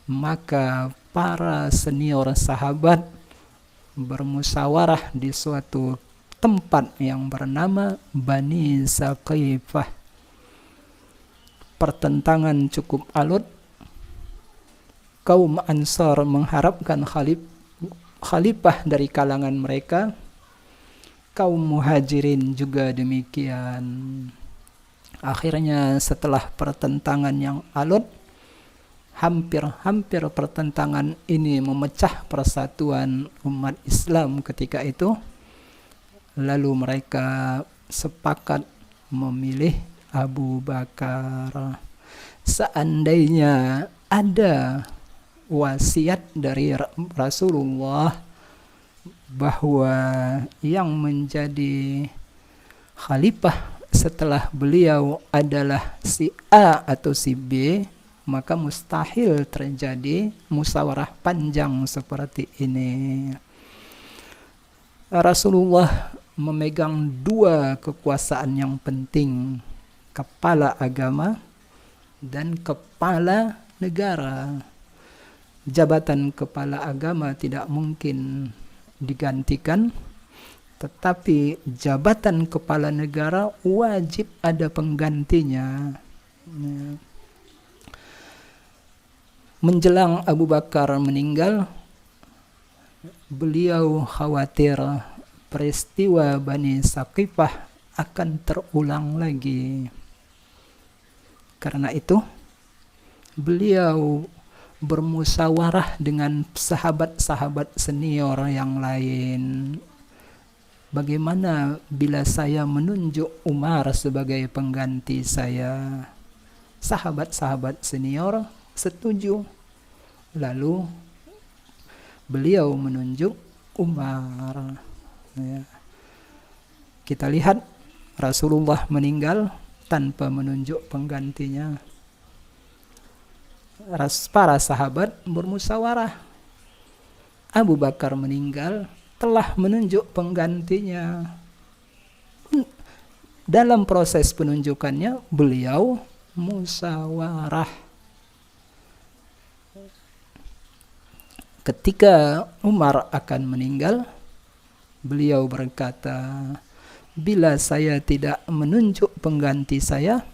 maka para senior sahabat bermusyawarah di suatu tempat yang bernama Bani Saqifah. Pertentangan cukup alot. Kaum Ansar mengharapkan khalifah dari kalangan mereka. Kaum Muhajirin juga demikian. Akhirnya setelah pertentangan yang alot, hampir pertentangan ini memecah persatuan umat Islam ketika itu. Lalu mereka sepakat memilih Abu Bakar. Seandainya ada wasiat dari Rasulullah bahwa yang menjadi khalifah setelah beliau adalah si A atau si B, maka mustahil terjadi musyawarah panjang seperti ini. Rasulullah memegang 2 kekuasaan yang penting, kepala agama dan kepala negara. Jabatan kepala agama tidak mungkin digantikan, tetapi jabatan kepala negara wajib ada penggantinya. Menjelang Abu Bakar meninggal, beliau khawatir peristiwa Bani Saqifah akan terulang lagi. Karena itu, beliau bermusyawarah dengan sahabat-sahabat senior yang lain. Bagaimana bila saya menunjuk Umar sebagai pengganti saya? Sahabat-sahabat senior setuju. Lalu beliau menunjuk Umar. Ya. Kita lihat Rasulullah meninggal tanpa menunjuk penggantinya. Para sahabat bermusyawarah. Abu Bakar meninggal, telah menunjuk penggantinya. Dalam proses penunjukannya, beliau musyawarah. Ketika Umar akan meninggal, beliau berkata, bila saya tidak menunjuk pengganti saya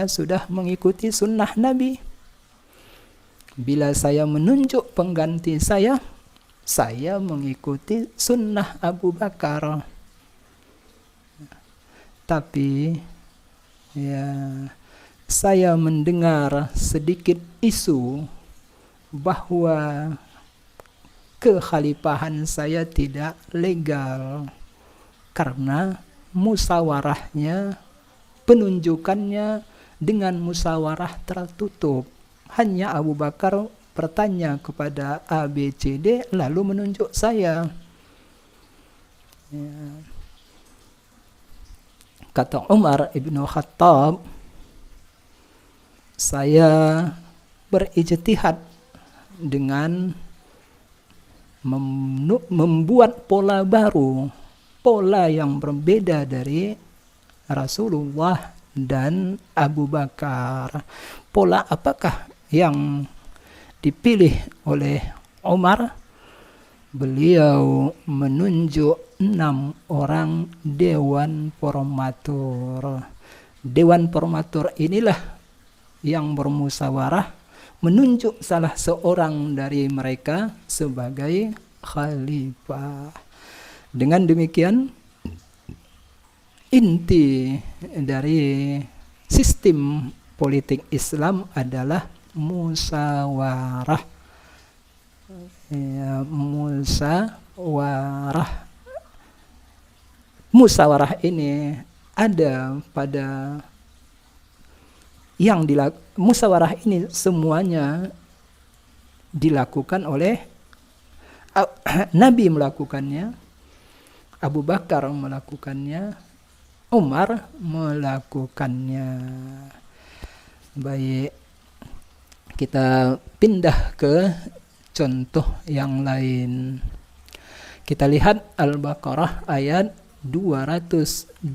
sudah mengikuti sunnah Nabi. Bila saya menunjuk pengganti saya mengikuti sunnah Abu Bakar. Tapi saya mendengar sedikit isu bahwa kekhalifahan saya tidak legal karena musyawarahnya, penunjukannya dengan musyawarah tertutup. Hanya Abu Bakar bertanya kepada A, B, C, D, lalu menunjuk saya. Kata Umar ibnu Khattab, saya berijtihad dengan membuat pola baru, pola yang berbeda dari Rasulullah dan Abu Bakar. Pola apakah yang dipilih oleh Umar? beliau menunjuk 6 orang dewan formatur. Dewan formatur inilah yang bermusyawarah menunjuk salah seorang dari mereka sebagai khalifah. Dengan demikian, inti dari sistem politik Islam adalah musyawarah. Ya, musyawarah ini ada pada musyawarah ini semuanya dilakukan oleh Nabi melakukannya, Abu Bakar melakukannya, Umar melakukannya. Baik, kita pindah ke contoh yang lain. Kita lihat Al-Baqarah ayat 223.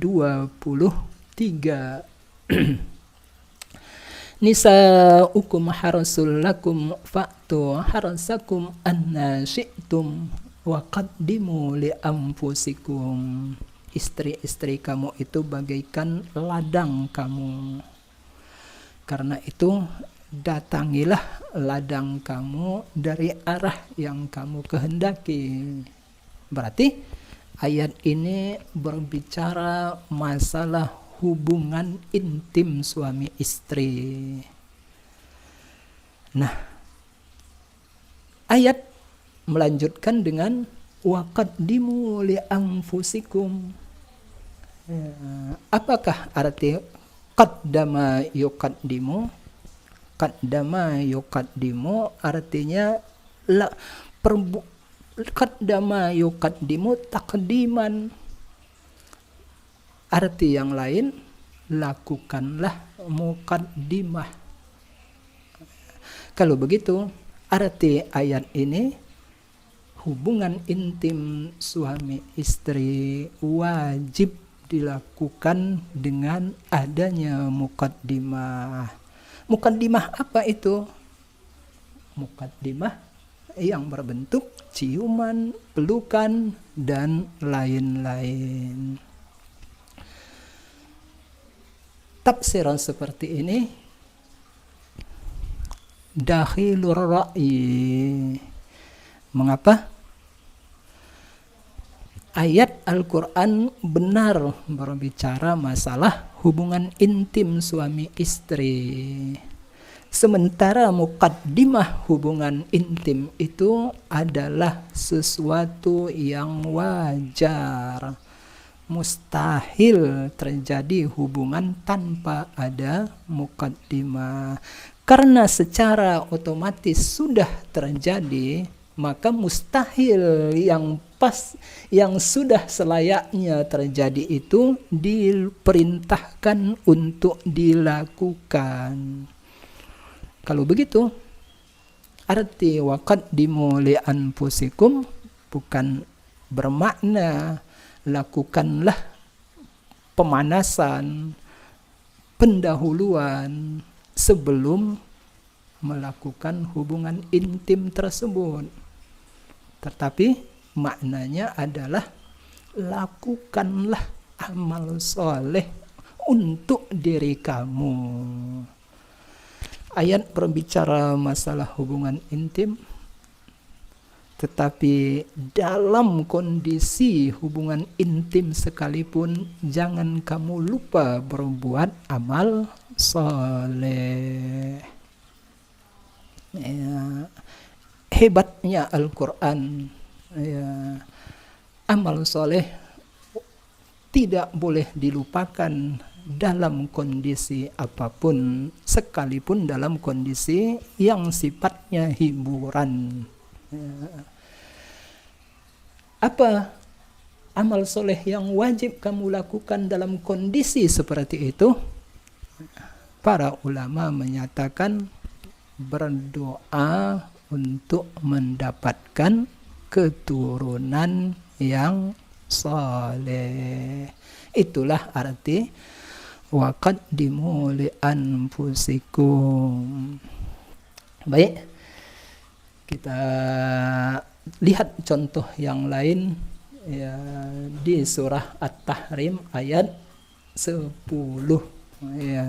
Nisa'ukum harsul lakum fa'tu harsakum anna syi'tum wa qaddimu li anfusikum. Istri-istri kamu itu bagaikan ladang kamu. Karena itu datangilah ladang kamu dari arah yang kamu kehendaki. Berarti ayat ini berbicara masalah hubungan intim suami istri. Nah, ayat melanjutkan dengan waqaddimu li anfusikum. Apakah arti qaddama yuqaddimu? Qaddama yuqaddimu artinya qaddama yuqaddimu taqdiman. Arti yang lain, lakukanlah muqaddimah. Kalau begitu, arti ayat ini, hubungan intim suami istri wajib dilakukan dengan adanya muqaddimah. Muqaddimah apa itu? Muqaddimah yang berbentuk ciuman, pelukan, dan lain-lain. Tafsiran seperti ini dakhilur ra'yi. Mengapa? Ayat Al-Quran benar berbicara masalah hubungan intim suami istri. Sementara muqaddimah hubungan intim itu adalah sesuatu yang wajar. Mustahil terjadi hubungan tanpa ada muqaddimah. Karena secara otomatis sudah terjadi, maka mustahil yang sudah selayaknya terjadi itu diperintahkan untuk dilakukan. Kalau begitu, arti waqaddimu li anfusikum bukan bermakna lakukanlah pemanasan, pendahuluan sebelum melakukan hubungan intim tersebut. Tetapi maknanya adalah lakukanlah amal soleh untuk diri kamu. Ayat berbicara masalah hubungan intim, tetapi dalam kondisi hubungan intim sekalipun jangan kamu lupa berbuat amal soleh. Ya, hebatnya Al-Quran. Ya, amal soleh tidak boleh dilupakan dalam kondisi apapun, sekalipun dalam kondisi yang sifatnya hiburan. Apa amal soleh yang wajib kamu lakukan dalam kondisi seperti itu? Para ulama menyatakan berdoa untuk mendapatkan keturunan yang soleh. Itulah arti waqaddimu li anfusikum. Baik, kita lihat contoh yang lain ya, di surah At-Tahrim ayat 10 ya.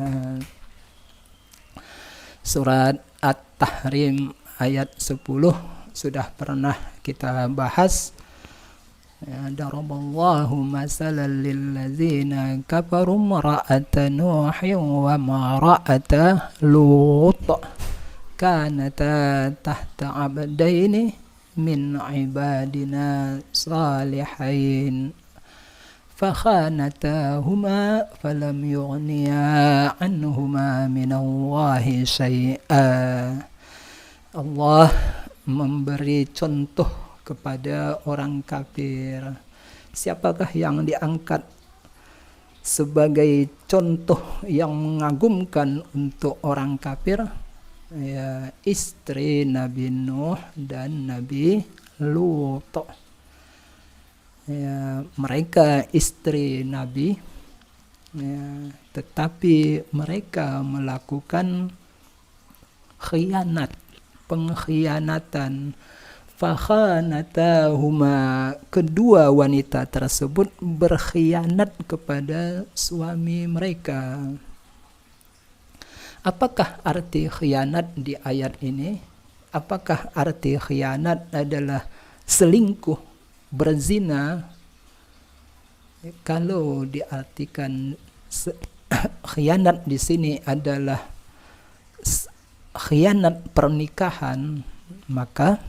Surat At-Tahrim ayat 10 sudah pernah kita bahas ya. Daraballahu masalan lillazina kafaru mara'ata nuhin wa mara'ata lut kanata tahta abdaini min ibadina salihain fakhanatahuma falam yughniya anhuma minallahi syai'a. Allah memberi contoh kepada orang kafir. Siapakah yang diangkat sebagai contoh yang mengagumkan untuk orang kafir? Ya, istri Nabi Nuh dan Nabi Lut. Ya, mereka istri Nabi ya, tetapi mereka melakukan pengkhianatan. Fakhanatahuma, kedua wanita tersebut berkhianat kepada suami mereka. Apakah arti khianat di ayat ini? Apakah arti khianat adalah selingkuh, berzina? Kalau diartikan khianat di sini adalah khianat pernikahan, maka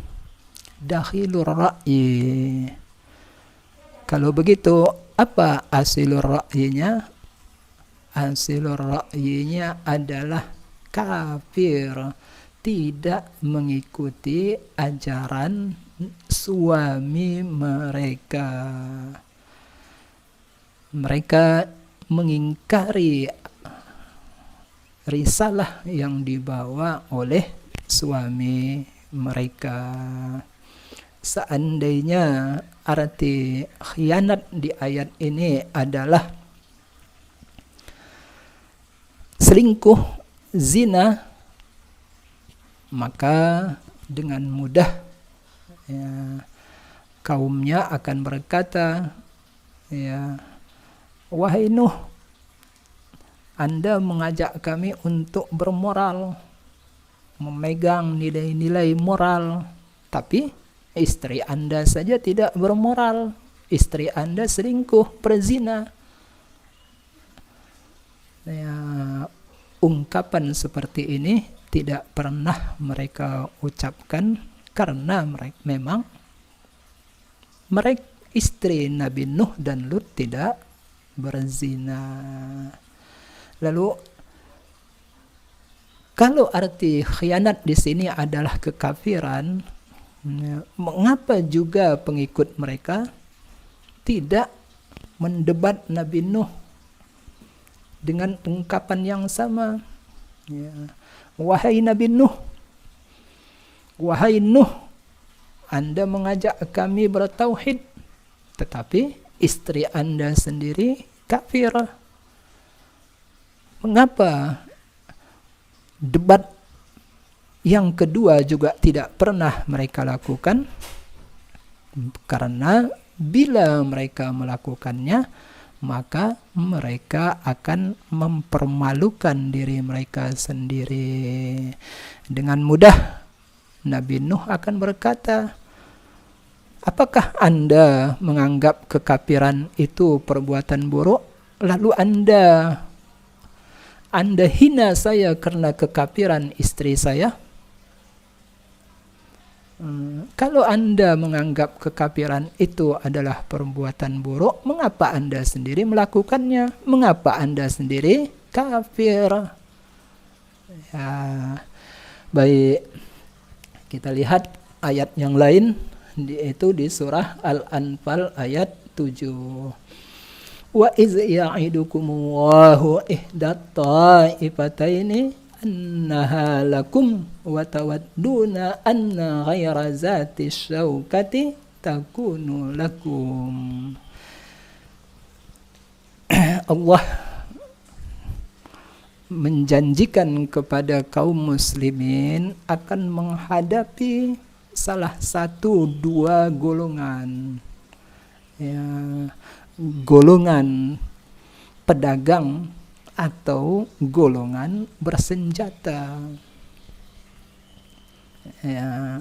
dakhilur ra'yi. Kalau begitu, apa asilur ra'yinya? Asilur ra'yinya adalah kafir, tidak mengikuti ajaran suami mereka. Mereka mengingkari risalah yang dibawa oleh suami mereka. Seandainya arti khianat di ayat ini adalah selingkuh, zina, maka dengan mudah ya, kaumnya akan berkata ya, wahai Nuh, Anda mengajak kami untuk bermoral, memegang nilai-nilai moral, tapi istri Anda saja tidak bermoral, istri Anda selingkuh, berzina. Ya, ungkapan seperti ini tidak pernah mereka ucapkan karena memang mereka istri Nabi Nuh dan Lut tidak berzina. Lalu kalau arti khianat di sini adalah kekafiran, mengapa juga pengikut mereka tidak mendebat Nabi Nuh dengan ungkapan yang sama? Ya. Wahai Nabi Nuh, wahai Nuh, Anda mengajak kami bertauhid, tetapi istri Anda sendiri kafir. Mengapa debat yang kedua juga tidak pernah mereka lakukan? Karena bila mereka melakukannya, maka mereka akan mempermalukan diri mereka sendiri. Dengan mudah Nabi Nuh akan berkata, apakah Anda menganggap kekafiran itu perbuatan buruk? Lalu Anda hina saya karena kekafiran istri saya? Kalau Anda menganggap kekafiran itu adalah perbuatan buruk, mengapa Anda sendiri melakukannya? Mengapa Anda sendiri kafir? Ya, baik, kita lihat ayat yang lain, yaitu di surah Al-Anfal ayat 7. Wa iz ya'idukumullahu ihdat ta'ifataini annaha lakum wa tawadduna anna ghaira zati syaukati takunu lakum. Allah menjanjikan kepada kaum muslimin akan menghadapi salah satu dua golongan, ya, golongan pedagang atau golongan bersenjata. Ya.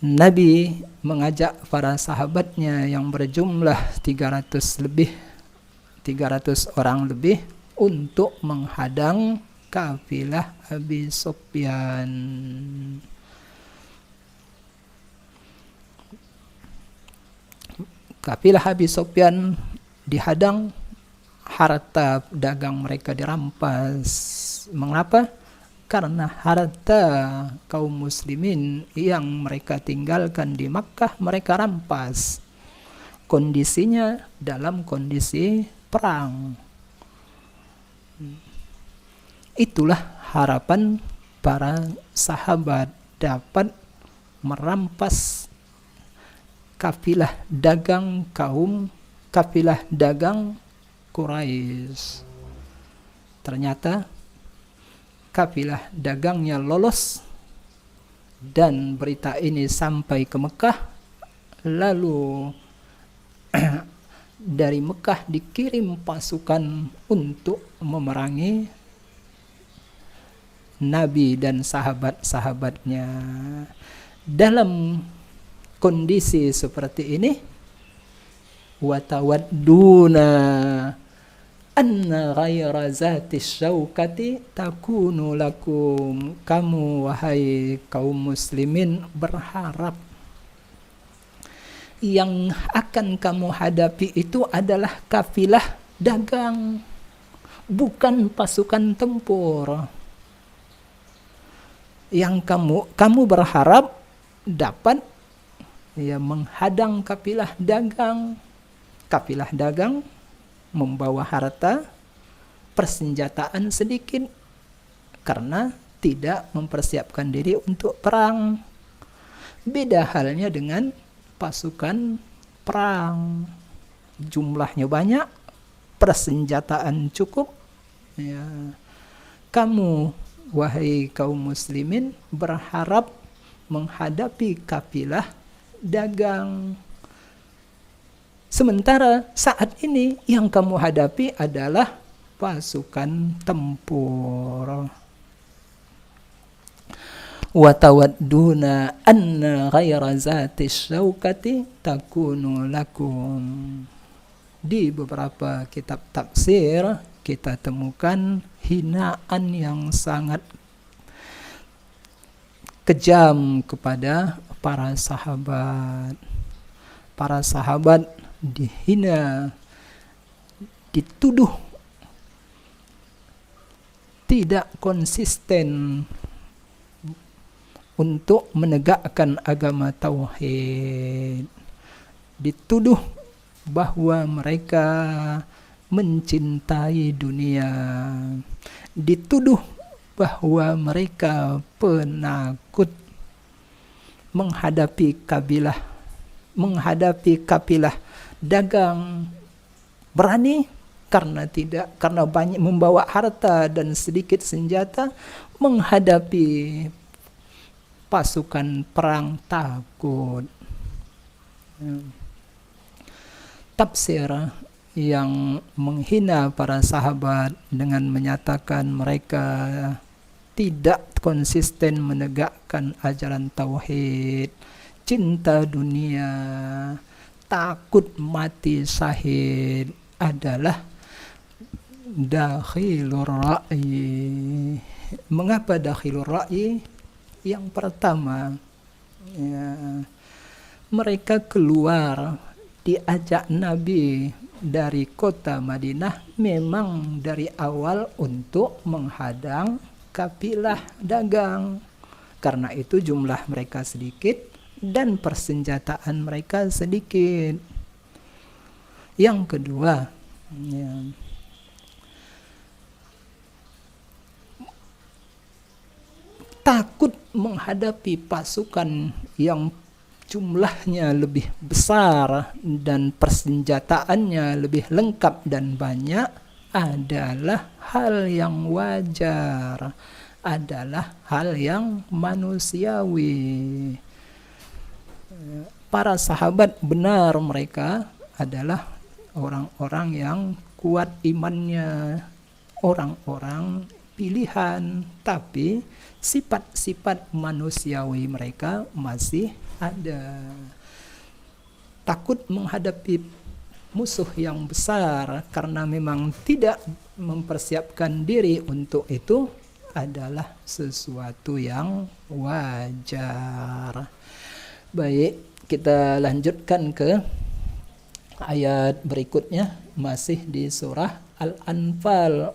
Nabi mengajak para sahabatnya yang berjumlah 300 orang lebih untuk menghadang kafilah Abi Sufyan. Kafilah Abi Sufyan dihadang, harta dagang mereka dirampas. Mengapa? Karena harta kaum muslimin yang mereka tinggalkan di Makkah mereka rampas. Kondisinya dalam kondisi perang. Itulah harapan para sahabat dapat merampas kafilah dagang Quraisy. Ternyata kafilah dagangnya lolos dan berita ini sampai ke Mekah. Lalu dari Mekah dikirim pasukan untuk memerangi Nabi dan sahabat-sahabatnya. Dalam kondisi seperti ini, watawadduna anna ghaira zati syaukati takunu lakum. Kamu wahai kaum muslimin berharap yang akan kamu hadapi itu adalah kafilah dagang, bukan pasukan tempur. Yang kamu berharap dapat menghadang kafilah dagang. Kafilah dagang membawa harta, persenjataan sedikit karena tidak mempersiapkan diri untuk perang. Beda halnya dengan pasukan perang, jumlahnya banyak, persenjataan cukup. Ya. Kamu wahai kaum muslimin berharap menghadapi kafilah dagang. Sementara saat ini yang kamu hadapi adalah pasukan tempur. Wa tawadduna anna ghaira zati syaukati takunu lakum. Di beberapa kitab tafsir kita temukan hinaan yang sangat kejam kepada para sahabat. Para sahabat dihina, dituduh tidak konsisten untuk menegakkan agama tauhid, dituduh bahwa mereka mencintai dunia, dituduh bahwa mereka penakut menghadapi kafilah dagang. Berani karena banyak membawa harta dan sedikit senjata, menghadapi pasukan perang takut. Tafsir yang menghina para sahabat dengan menyatakan mereka tidak konsisten menegakkan ajaran tauhid, cinta dunia, takut mati syahid adalah dakhilur ra'yi. Mengapa dakhilur ra'yi? Yang pertama, mereka keluar diajak Nabi dari kota Madinah memang dari awal untuk menghadang kafilah dagang. Karena itu jumlah mereka sedikit dan persenjataan mereka sedikit. Yang kedua, takut menghadapi pasukan yang jumlahnya lebih besar dan persenjataannya lebih lengkap dan banyak adalah hal yang wajar, adalah hal yang manusiawi. Para sahabat benar mereka adalah orang-orang yang kuat imannya, orang-orang pilihan, tapi sifat-sifat manusiawi mereka masih ada. Takut menghadapi musuh yang besar karena memang tidak mempersiapkan diri untuk itu adalah sesuatu yang wajar. Baik, kita lanjutkan ke ayat berikutnya, masih di surah Al-Anfal.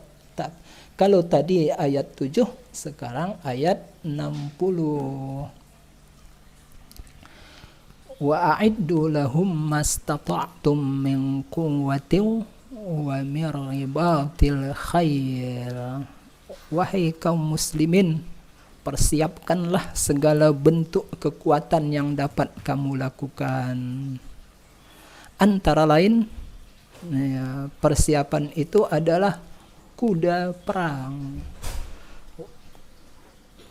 Kalau tadi ayat 7, sekarang ayat 60. Wa a'iddu lahum mastata'tum min quwwatin wa min ribatil khair. Wahai kaum muslimin, persiapkanlah segala bentuk kekuatan yang dapat kamu lakukan. Antara lain, persiapan itu adalah kuda perang.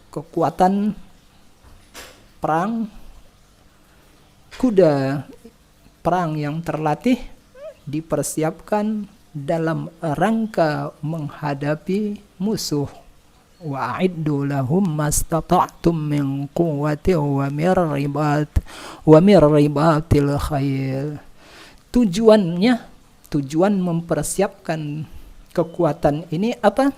Kekuatan perang, kuda perang yang terlatih dipersiapkan dalam rangka menghadapi musuh. Wa'iddu lahum mastata'tum min quwwatin wa min ribatil khair. Tujuan mempersiapkan kekuatan ini apa?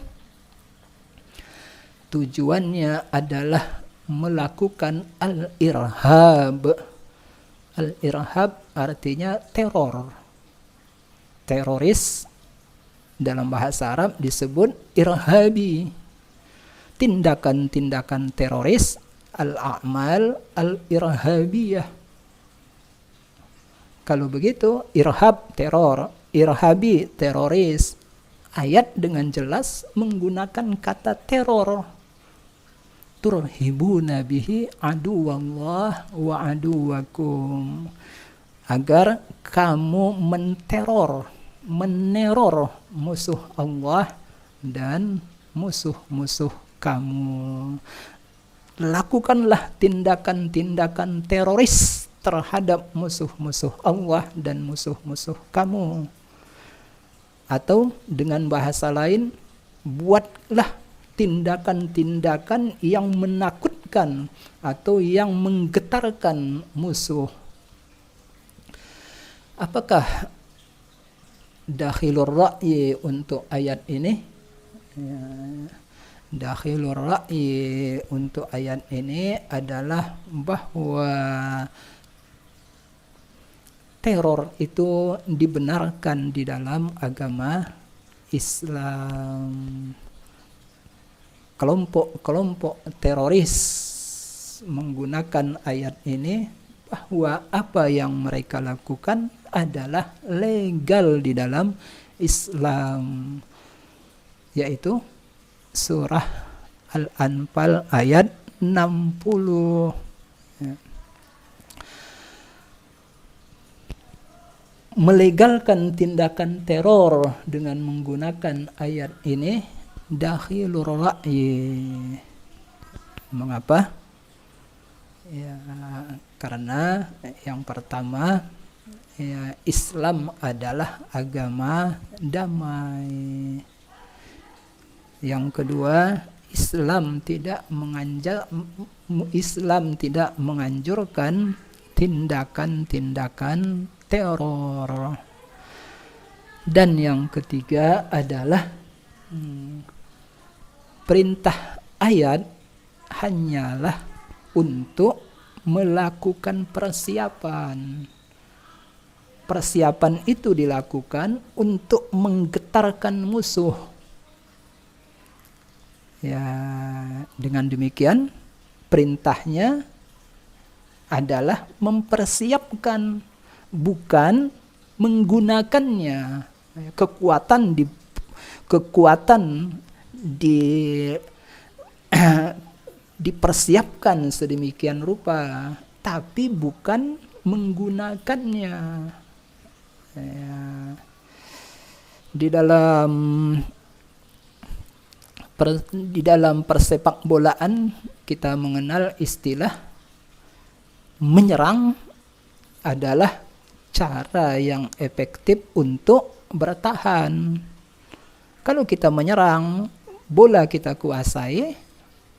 Tujuannya adalah melakukan al-irhab. Al-irhab artinya teror. Teroris dalam bahasa Arab disebut irhabi. Tindakan-tindakan teroris, al-a'mal al-irhabiyah. Kalau begitu, irhab teror, irhabi teroris. Ayat dengan jelas menggunakan kata teror. Turhibuna bihi aduwallah wa aduwakum. Agar kamu meneror musuh Allah dan musuh-musuh kamu. Lakukanlah tindakan-tindakan teroris terhadap musuh-musuh Allah dan musuh-musuh kamu. Atau dengan bahasa lain, buatlah tindakan-tindakan yang menakutkan atau yang menggetarkan musuh. Apakah dakhilur ra'yi untuk ayat ini? Dakhilur ra'yi untuk ayat ini adalah bahwa teror itu dibenarkan di dalam agama Islam. Kelompok-kelompok teroris menggunakan ayat ini bahwa apa yang mereka lakukan adalah legal di dalam Islam, yaitu surah Al-Anfal ayat 60. Melegalkan tindakan teror dengan menggunakan ayat ini dakhilur ra'yi. Mengapa? Ya, karena yang pertama, ya, Islam adalah agama damai. Yang kedua, Islam tidak menganjurkan tindakan-tindakan teror. Dan yang ketiga adalah perintah ayat hanyalah untuk melakukan persiapan. Persiapan itu dilakukan untuk menggetarkan musuh. Ya, dengan demikian perintahnya adalah mempersiapkan, bukan menggunakannya. Kekuatan dipersiapkan sedemikian rupa, tapi bukan menggunakannya. Ya. Di dalam Di dalam persepak bolaan kita mengenal istilah menyerang adalah cara yang efektif untuk bertahan. Kalau kita menyerang, bola kita kuasai,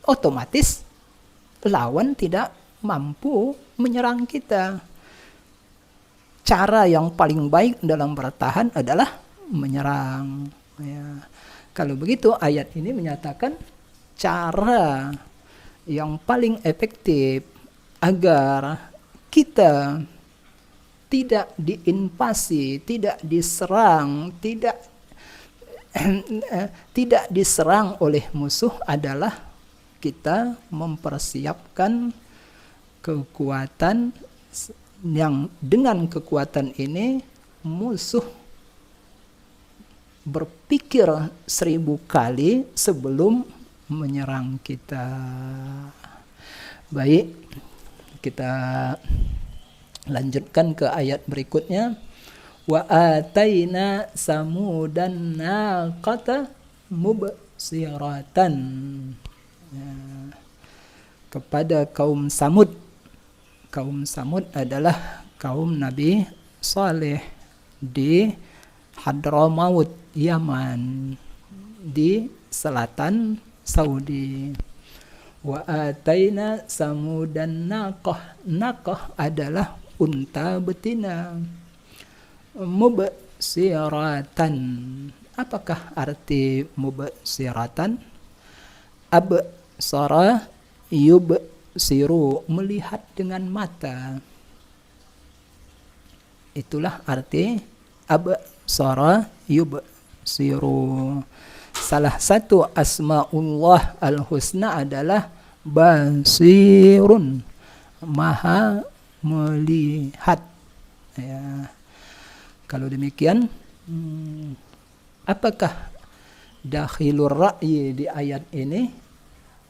otomatis lawan tidak mampu menyerang kita. Cara yang paling baik dalam bertahan adalah menyerang. Ya. Kalau begitu, ayat ini menyatakan cara yang paling efektif agar kita tidak diinvasi, tidak diserang, tidak diserang oleh musuh adalah kita mempersiapkan kekuatan yang dengan kekuatan ini musuh berpikir 1000 kali sebelum menyerang kita. Baik, kita lanjutkan ke ayat berikutnya. Wa ataina samudan naqata mubsiratan. Ya. Kepada kaum Samud. Kaum Samud adalah kaum Nabi Saleh di Hadramaut, Yaman, di selatan Saudi. Wa ataina samudan naqah. Naqah adalah unta betina. Mubsiratan. Apakah arti mubsiratan? Absara yubsiru, melihat dengan mata. Itulah arti absara yubsiru. Salah satu asmaullah al-husna adalah basirun, maha melihat. Ya. Kalau demikian, apakah dakhilur ra'yi di ayat ini?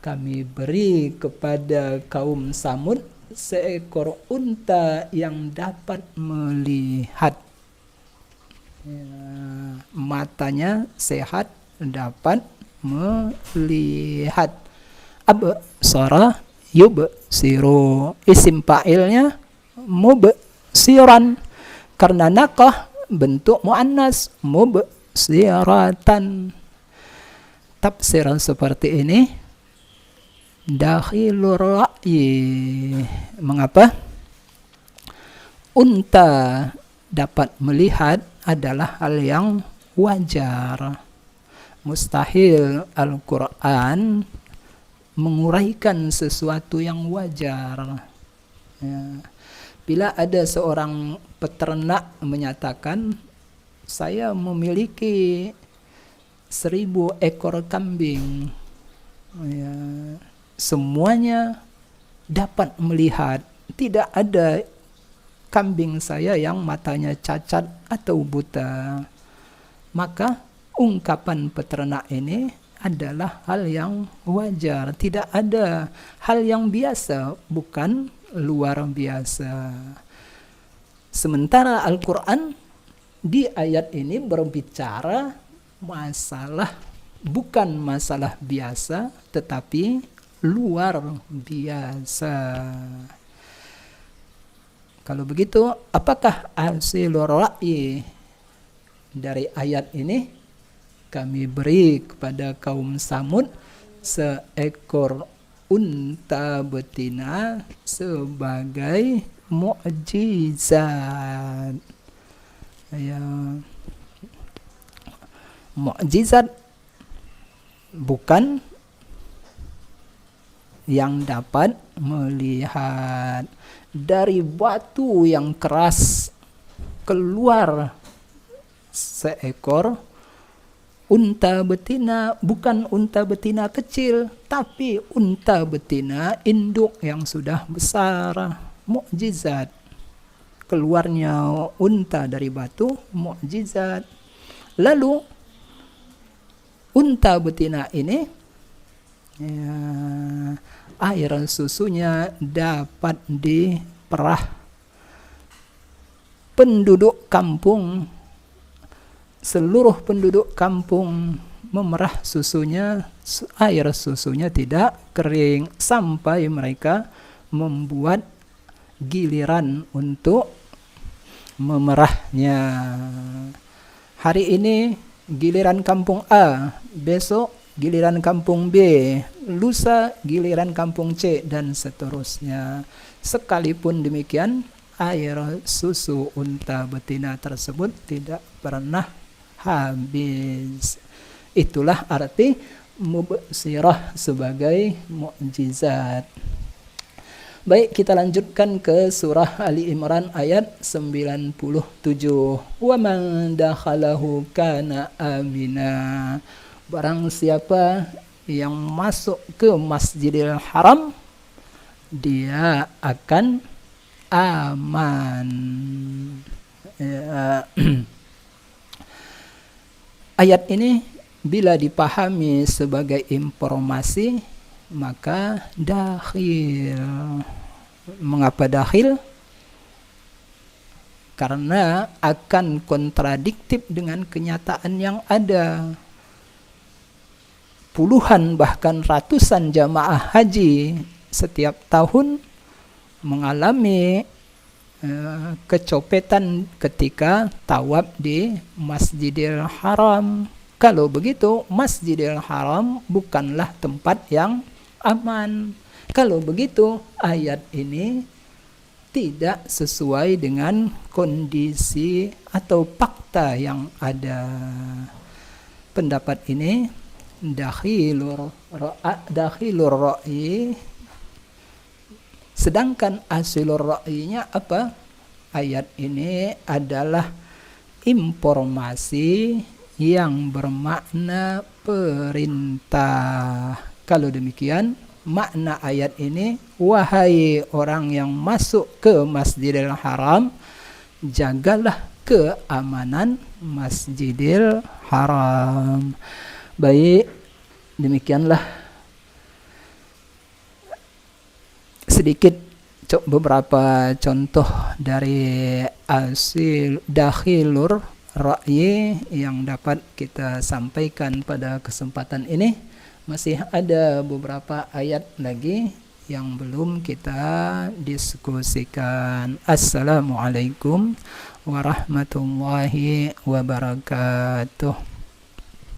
Kami beri kepada kaum Samud seekor unta yang dapat melihat. Ya, matanya sehat, dapat melihat. Absara yubsiru. Isim fa'ilnya mubsiran. Karena naqah bentuk muannas, mubsiratan. Tafsiran seperti ini dakhilur ra'yi. Mengapa? Unta dapat melihat adalah hal yang wajar. Mustahil Al-Quran menguraikan sesuatu yang wajar. Ya. Bila ada seorang peternak menyatakan, saya memiliki 1000 ekor kambing, ya, semuanya dapat melihat, tidak ada kambing saya yang matanya cacat atau buta, maka ungkapan peternak ini adalah hal yang wajar, tidak ada hal yang biasa, bukan luar biasa. Sementara Al-Quran di ayat ini berbicara masalah, bukan masalah biasa, tetapi luar biasa. Kalau begitu, apakah hasilur ra'yi dari ayat ini? Kami beri kepada kaum Samud seekor unta betina sebagai mukjizat. Ya. Mukjizat bukan yang dapat melihat. Dari batu yang keras keluar seekor unta betina, bukan unta betina kecil, tapi unta betina induk yang sudah besar. Mukjizat. Keluarnya unta dari batu, mukjizat. Lalu unta betina ini, ya, air susunya dapat diperah. Penduduk kampung, seluruh penduduk kampung memerah susunya, air susunya tidak kering sampai mereka membuat giliran untuk memerahnya. Hari ini giliran kampung A, besok giliran kampung B, lusa giliran kampung C, dan seterusnya. Sekalipun demikian, air susu unta betina tersebut tidak pernah habis. Itulah arti mubsirah sebagai mukjizat. Baik, kita lanjutkan ke surah Ali Imran ayat 97. Wa man dakhalahu kana amina. Barang siapa yang masuk ke Masjidil Haram, dia akan aman. Ayat ini bila dipahami sebagai informasi, maka dakhil. Mengapa dakhil? Karena akan kontradiktif dengan kenyataan yang ada. Puluhan bahkan ratusan jamaah haji setiap tahun mengalami kecopetan ketika tawaf di Masjidil Haram. Kalau begitu, Masjidil Haram bukanlah tempat yang aman. Kalau begitu, ayat ini tidak sesuai dengan kondisi atau fakta yang ada. Pendapat ini dakhilur ra'yi, sedangkan asilur ra'yinya apa? Ayat ini adalah informasi yang bermakna perintah. Kalau demikian, makna ayat ini, wahai orang yang masuk ke Masjidil Haram, jagalah keamanan Masjidil Haram. Baik, demikianlah sedikit beberapa contoh dari asil dakhilur ra'yi yang dapat kita sampaikan pada kesempatan ini. Masih ada beberapa ayat lagi yang belum kita diskusikan. Assalamualaikum warahmatullahi wabarakatuh.